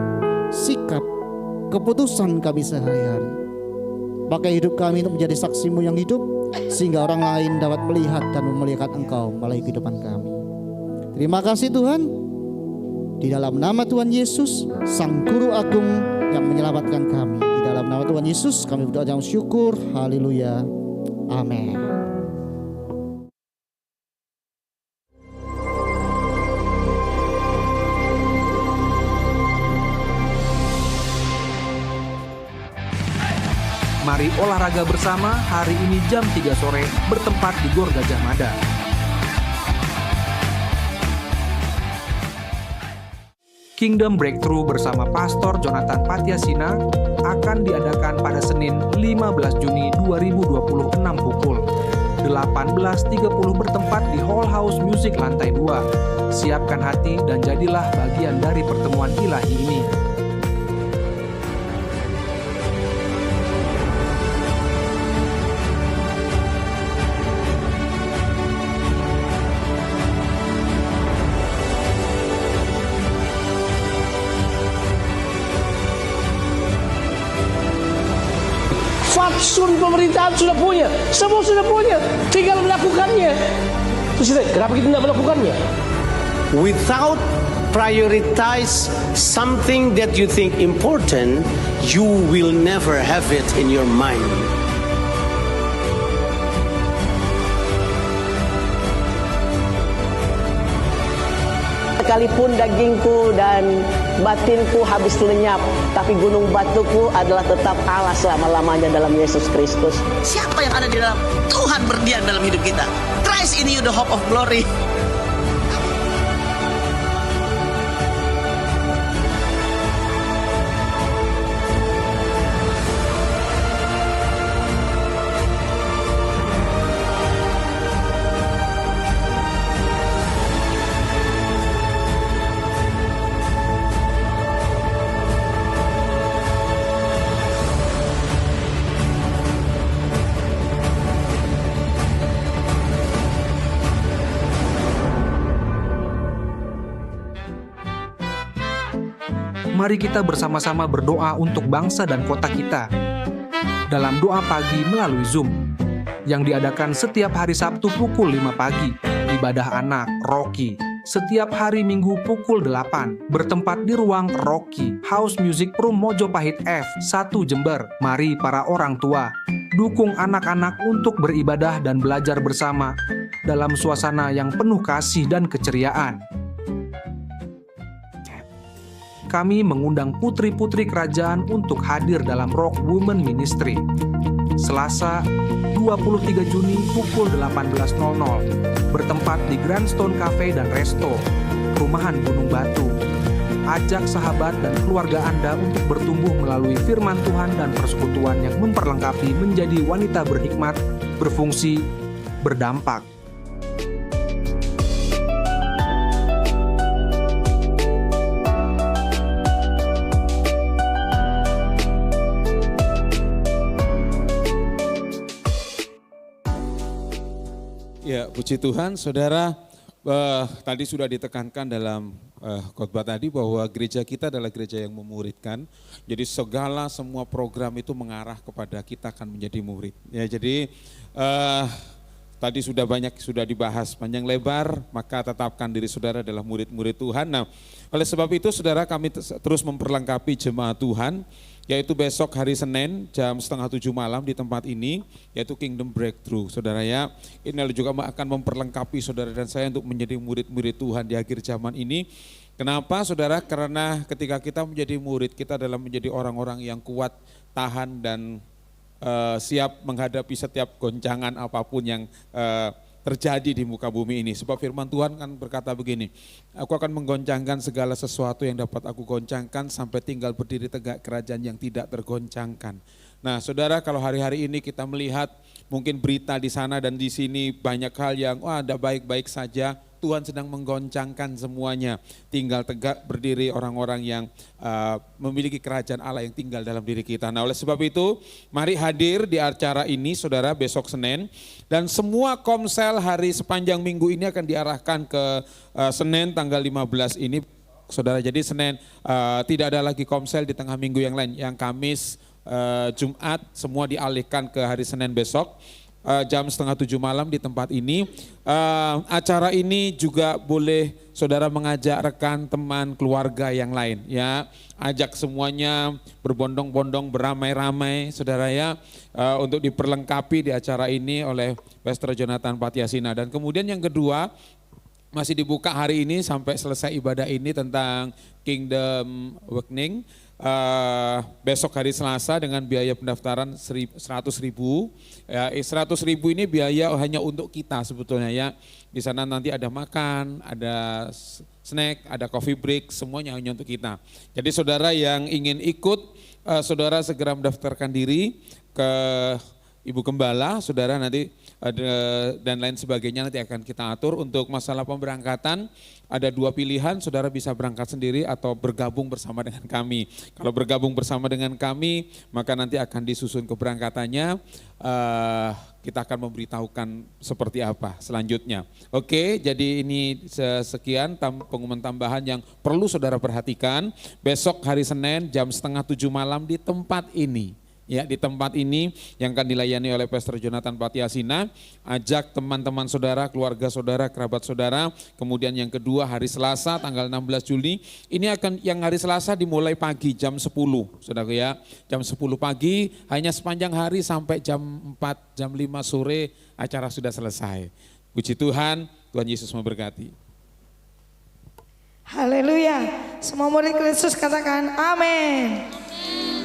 sikap, keputusan kami sehari-hari. Pakai hidup kami untuk menjadi saksi-Mu yang hidup, sehingga orang lain dapat melihat dan memuliakan Engkau melalui kehidupan kami. Terima kasih Tuhan. Di dalam nama Tuhan Yesus, Sang Guru Agung yang menyelamatkan kami. Di dalam nama Tuhan Yesus kami berdoa dengan syukur. Haleluya. Amin. Mari olahraga bersama hari ini jam 3 sore bertempat di Gor Gajah Mada. Kingdom Breakthrough bersama Pastor Jonathan Patiasina akan diadakan pada Senin 15 Juni 2026 pukul 18.30 bertempat di Hall House Music lantai 2. Siapkan hati dan jadilah bagian dari pertemuan ilahi ini. Fatsun pemerintahan sudah punya, semua sudah punya, tinggal melakukannya. Terus kenapa kita tidak melakukannya? Without prioritize something that you think important, you will never have it in your mind. Sekalipun dagingku dan batinku habis lenyap, tapi gunung batuku adalah tetap Allah selama-lamanya dalam Yesus Kristus. Siapa yang ada di dalam Tuhan berdiam dalam hidup kita. Christ in you, the hope of glory. Mari kita bersama-sama berdoa untuk bangsa dan kota kita. Dalam doa pagi melalui Zoom, yang diadakan setiap hari Sabtu pukul 5 pagi, ibadah anak, Rocky, setiap hari Minggu pukul 8, bertempat di ruang Rocky, House Music Room Mojopahit F1 Jember. Mari para orang tua, dukung anak-anak untuk beribadah dan belajar bersama dalam suasana yang penuh kasih dan keceriaan. Kami mengundang putri-putri kerajaan untuk hadir dalam Rock Women Ministry. Selasa, 23 Juni pukul 18.00, bertempat di Grandstone Cafe dan Resto, Perumahan Gunung Batu. Ajak sahabat dan keluarga Anda untuk bertumbuh melalui firman Tuhan dan persekutuan yang memperlengkapi menjadi wanita berhikmat, berfungsi, berdampak. Ya, puji Tuhan, saudara. Tadi sudah ditekankan dalam khotbah tadi bahwa gereja kita adalah gereja yang memuridkan. Jadi semua program itu mengarah kepada kita akan menjadi murid. Ya, jadi tadi sudah banyak sudah dibahas panjang lebar, maka tetapkan diri saudara adalah murid-murid Tuhan. Nah, oleh sebab itu saudara, kami terus memperlengkapi jemaat Tuhan, yaitu besok hari Senin jam 6:30 malam di tempat ini, yaitu Kingdom Breakthrough. Saudara ya, ini juga akan memperlengkapi saudara dan saya untuk menjadi murid-murid Tuhan di akhir zaman ini. Kenapa saudara? Karena ketika kita menjadi murid, kita adalah menjadi orang-orang yang kuat, tahan dan siap menghadapi setiap goncangan apapun yang terjadi di muka bumi ini. Sebab firman Tuhan kan berkata begini, aku akan menggoncangkan segala sesuatu yang dapat aku goncangkan sampai tinggal berdiri tegak kerajaan yang tidak tergoncangkan. Nah saudara, kalau hari-hari ini kita melihat mungkin berita di sana dan di sini banyak hal yang ada baik-baik saja, Tuhan sedang menggoncangkan semuanya. Tinggal tegak berdiri orang-orang yang memiliki kerajaan Allah yang tinggal dalam diri kita. Nah oleh sebab itu, mari hadir di acara ini saudara besok Senin. Dan semua komsel hari sepanjang minggu ini akan diarahkan ke Senin tanggal 15 ini. Saudara, jadi Senin tidak ada lagi komsel di tengah minggu yang lain. Yang Kamis, Jumat semua dialihkan ke hari Senin besok. Jam 6:30 malam di tempat ini. Acara ini juga boleh saudara mengajak rekan, teman, keluarga yang lain ya. Ajak semuanya berbondong-bondong, beramai-ramai saudara ya, untuk diperlengkapi di acara ini oleh Pastor Jonathan Patiasina. Dan kemudian yang kedua, masih dibuka hari ini sampai selesai ibadah ini tentang Kingdom Awakening. Besok hari Selasa dengan biaya pendaftaran 100.000. Ya, 100.000 ini biaya hanya untuk kita sebetulnya ya. Di sana nanti ada makan, ada snack, ada coffee break, semuanya hanya untuk kita. Jadi saudara yang ingin ikut, saudara segera mendaftarkan diri ke Ibu Gembala, saudara nanti dan lain sebagainya nanti akan kita atur. Untuk masalah pemberangkatan ada dua pilihan, saudara bisa berangkat sendiri atau bergabung bersama dengan kami. Kalau bergabung bersama dengan kami, maka nanti akan disusun keberangkatannya, kita akan memberitahukan seperti apa selanjutnya. Oke, jadi ini sekian pengumuman tambahan yang perlu saudara perhatikan. Besok hari Senin jam 6:30 malam di tempat ini. Ya, di tempat ini yang akan dilayani oleh Pastor Jonathan Patiasina. Ajak teman-teman saudara, keluarga saudara, kerabat saudara. Kemudian yang kedua hari Selasa tanggal 16 Juli. Ini akan yang hari Selasa dimulai pagi jam 10. Saudara ya, jam 10 pagi hanya sepanjang hari sampai jam 4, jam 5 sore acara sudah selesai. Puji Tuhan, Tuhan Yesus memberkati. Haleluya. Semua murid Kristus katakan amin.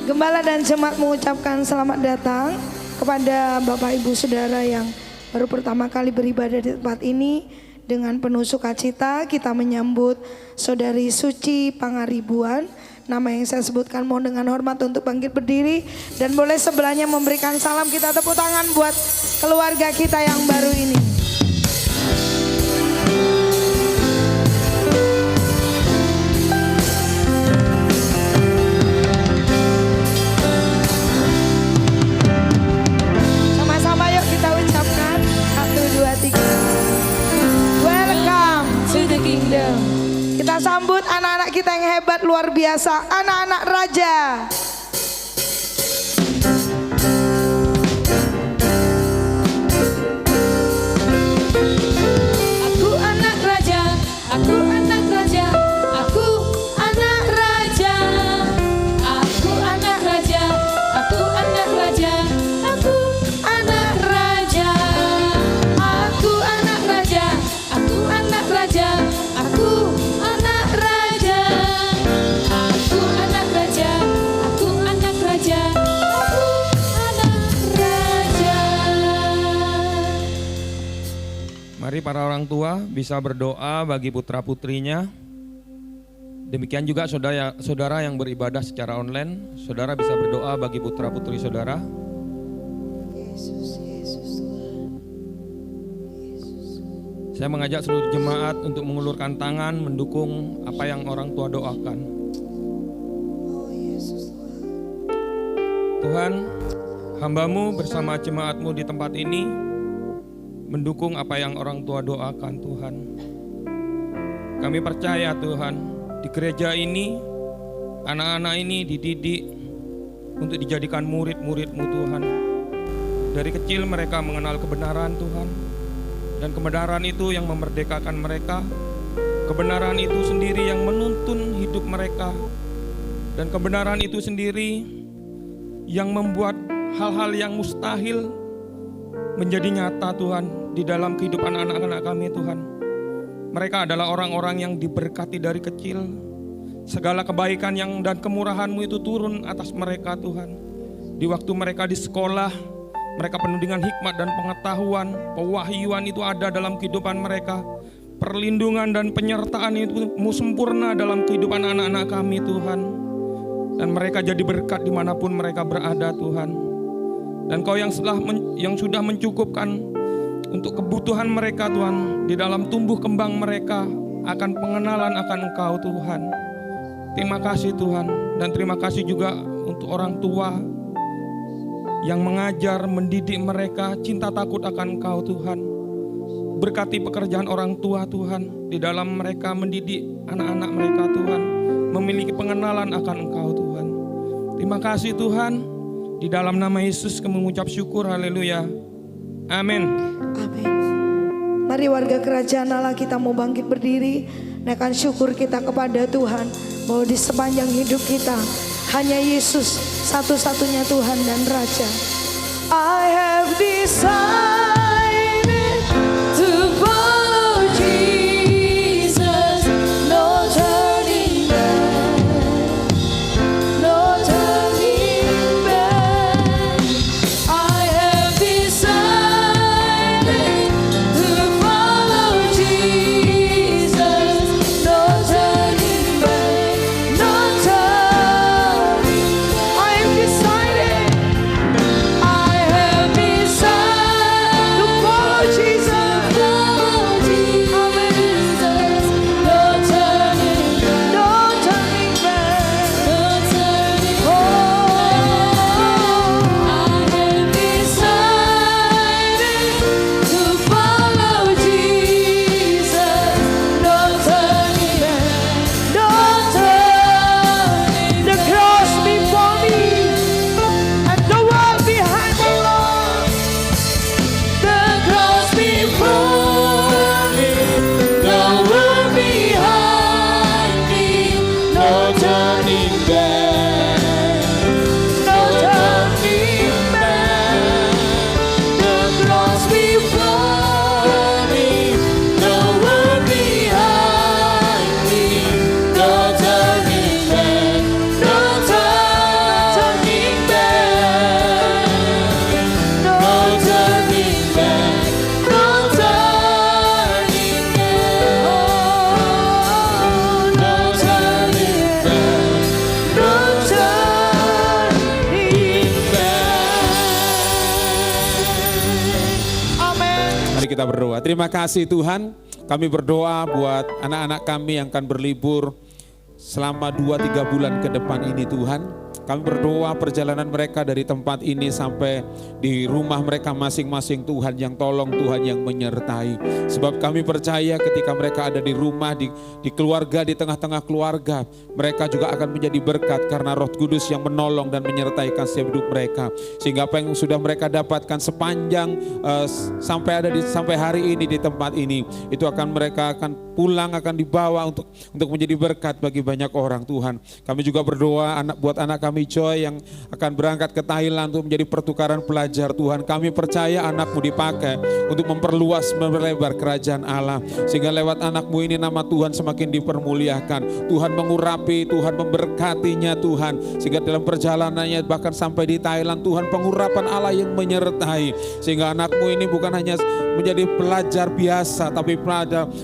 Gembala dan jemaat mengucapkan selamat datang kepada Bapak Ibu Saudara yang baru pertama kali beribadah di tempat ini. Dengan penuh sukacita kita menyambut Saudari Suci Pangaribuan. Nama yang saya sebutkan, mohon dengan hormat untuk bangkit berdiri. Dan boleh sebelahnya memberikan salam, kita tepuk tangan buat keluarga kita yang baru ini. Kita sambut anak-anak kita yang hebat luar biasa, anak-anak raja. Aku anak raja, aku anak raja, aku anak raja, aku anak raja, aku anak raja, aku anak raja, aku anak raja, aku anak raja, aku anak raja, aku anak raja, aku anak raja, aku anak raja. Mari para orang tua bisa berdoa bagi putra-putrinya. Demikian juga saudara yang beribadah secara online, saudara bisa berdoa bagi putra-putri saudara. Saya mengajak seluruh jemaat untuk mengulurkan tangan mendukung apa yang orang tua doakan. Tuhan, hamba-Mu bersama jemaat-Mu di tempat ini mendukung apa yang orang tua doakan Tuhan. Kami percaya Tuhan, di gereja ini anak-anak ini dididik untuk dijadikan murid-murid-Mu Tuhan. Dari kecil mereka mengenal kebenaran Tuhan. Dan kebenaran itu yang memerdekakan mereka. Kebenaran itu sendiri yang menuntun hidup mereka. Dan kebenaran itu sendiri yang membuat hal-hal yang mustahil menjadi nyata Tuhan di dalam kehidupan anak-anak kami Tuhan. Mereka adalah orang-orang yang diberkati dari kecil. Segala kebaikan yang dan kemurahan-Mu itu turun atas mereka Tuhan. Di waktu mereka di sekolah, mereka penuh dengan hikmat dan pengetahuan. Pewahyuan itu ada dalam kehidupan mereka. Perlindungan dan penyertaan itu-Mu sempurna dalam kehidupan anak-anak kami Tuhan. Dan mereka jadi berkat dimanapun mereka berada Tuhan. Dan Kau yang sudah mencukupkan untuk kebutuhan mereka Tuhan. Di dalam tumbuh kembang mereka akan pengenalan akan Engkau Tuhan. Terima kasih Tuhan. Dan terima kasih juga untuk orang tua yang mengajar, mendidik mereka cinta takut akan Engkau Tuhan. Berkati pekerjaan orang tua Tuhan. Di dalam mereka mendidik anak-anak mereka Tuhan. Memiliki pengenalan akan Engkau Tuhan. Terima kasih Tuhan. Di dalam nama Yesus kami mengucap syukur. Haleluya. Amin. Amin. Mari warga kerajaan Allah, kita mau bangkit berdiri. Naikkan syukur kita kepada Tuhan. Bahwa di sepanjang hidup kita hanya Yesus satu-satunya Tuhan dan Raja. I have decided to follow Jesus. No turning back. No turning back. I have decided to follow Jesus. No turning back. No turning back. I have decided. I have decided to follow Jesus. No turning back. No turning back. Oh, I have decided to follow Jesus. No turning back. No turning. The cross before me and the world behind me, Lord. The cross before me, the world behind me. No turning back. No turning back. The cross before me, the world behind me. No turning back. No turning back. No turning back. No turning back. Oh, no turning back. No turning back. Amen. Mari kita berdoa. Terima kasih Tuhan. Kami berdoa buat anak-anak kami yang akan berlibur selama 2-3 bulan ke depan ini Tuhan. Kami berdoa perjalanan mereka dari tempat ini sampai di rumah mereka masing-masing, Tuhan yang tolong, Tuhan yang menyertai. Sebab kami percaya ketika mereka ada di rumah, di keluarga, di tengah-tengah keluarga, mereka juga akan menjadi berkat karena Roh Kudus yang menolong dan menyertai setiap hidup mereka. Sehingga apa yang sudah mereka dapatkan sepanjang sampai hari ini di tempat ini, itu mereka akan pulang, akan dibawa untuk menjadi berkat bagi banyak orang Tuhan. Kami juga berdoa buat anak kami Joy yang akan berangkat ke Thailand untuk menjadi pertukaran pelajar Tuhan. Kami percaya anak-Mu dipakai untuk memperluas, melebar kerajaan Allah. Sehingga lewat anak-Mu ini nama Tuhan semakin dipermuliakan. Tuhan mengurapi, Tuhan memberkatinya Tuhan. Sehingga dalam perjalanannya bahkan sampai di Thailand Tuhan pengurapan Allah yang menyertai. Sehingga anak-Mu ini bukan hanya menjadi pelajar biasa, tapi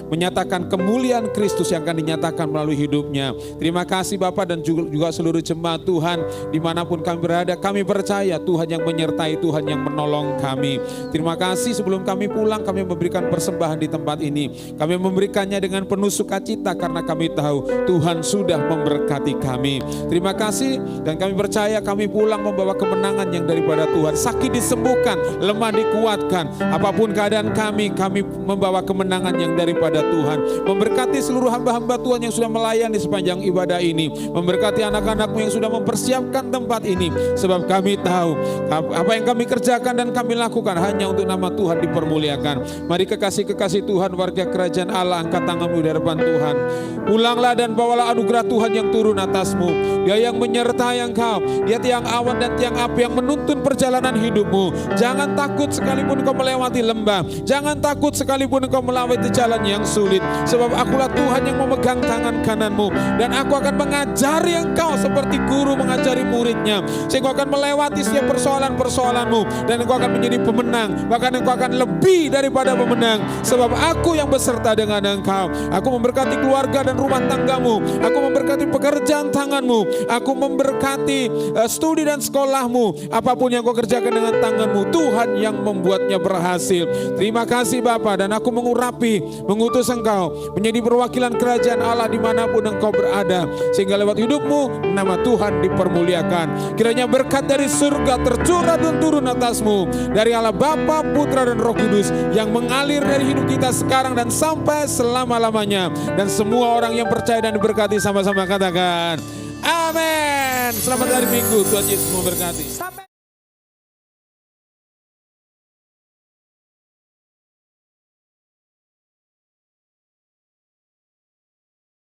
menyatakan kemuliaan Kristus yang akan dinyatakan melalui hidupnya. Terima kasih Bapak dan juga seluruh jemaat Tuhan dimanapun kami berada. Kami percaya Tuhan yang menyertai, Tuhan yang menolong kami. Terima kasih. Sebelum kami pulang, kami memberikan persembahan di tempat ini. Kami memberikannya dengan penuh sukacita karena kami tahu Tuhan sudah memberkati kami. Terima kasih dan kami percaya kami pulang membawa kemenangan yang daripada Tuhan. Sakit disembuhkan, lemah dikuatkan. Apapun keadaan kami membawa kemenangan yang daripada Tuhan. Memberkati seluruh hamba-hamba Tuhan yang sudah melayani sepanjang ibadah ini. Memberkati anak-anakmu yang sudah mempersiapkan tempat ini. Sebab kami tahu apa yang kami kerjakan dan kami lakukan hanya untuk nama Tuhan dipermuliakan. Mari kekasih-kekasih Tuhan, warga kerajaan Allah, angkat tanganmu di hadapan Tuhan. Pulanglah dan bawalah anugerah Tuhan yang turun atasmu. Dia yang menyertai engkau. Dia tiang awan dan tiang api yang menuntun perjalanan hidupmu. Jangan takut sekalipun kau melewati lembah. Jangan takut sekalipun kau melewati jalan yang sulit. Sebab akulah Tuhan yang memegang tangan kananmu. Dan aku akan mengajari engkau seperti guru mengajari muridnya. Sehingga kau akan melewati setiap persoalan-persoalanmu. Dan engkau akan menjadi pemenang. Bahkan engkau akan lebih daripada pemenang. Sebab aku yang beserta dengan engkau. Aku memberkati keluarga dan rumah tanggamu. Aku memberkati pekerjaan tanganmu. Aku memberkati studi dan sekolahmu. Apapun yang kau kerjakan dengan tanganmu, Tuhan yang membuatnya berhasil. Terima kasih Bapa, dan aku mengutus engkau menjadi perwakilan kerajaan Allah dimanapun engkau berada. Sehingga lewat hidupmu, nama Tuhan dipermuliakan. Kiranya berkat dari surga tercurah dan turun atasmu. Dari Allah Bapa, Putra dan Roh Kudus yang mengalir dari hidup kita sekarang dan sampai selama-lamanya. Dan semua orang yang percaya dan diberkati sama-sama katakan amin. Selamat hari Minggu, Tuhan Yesus memberkati.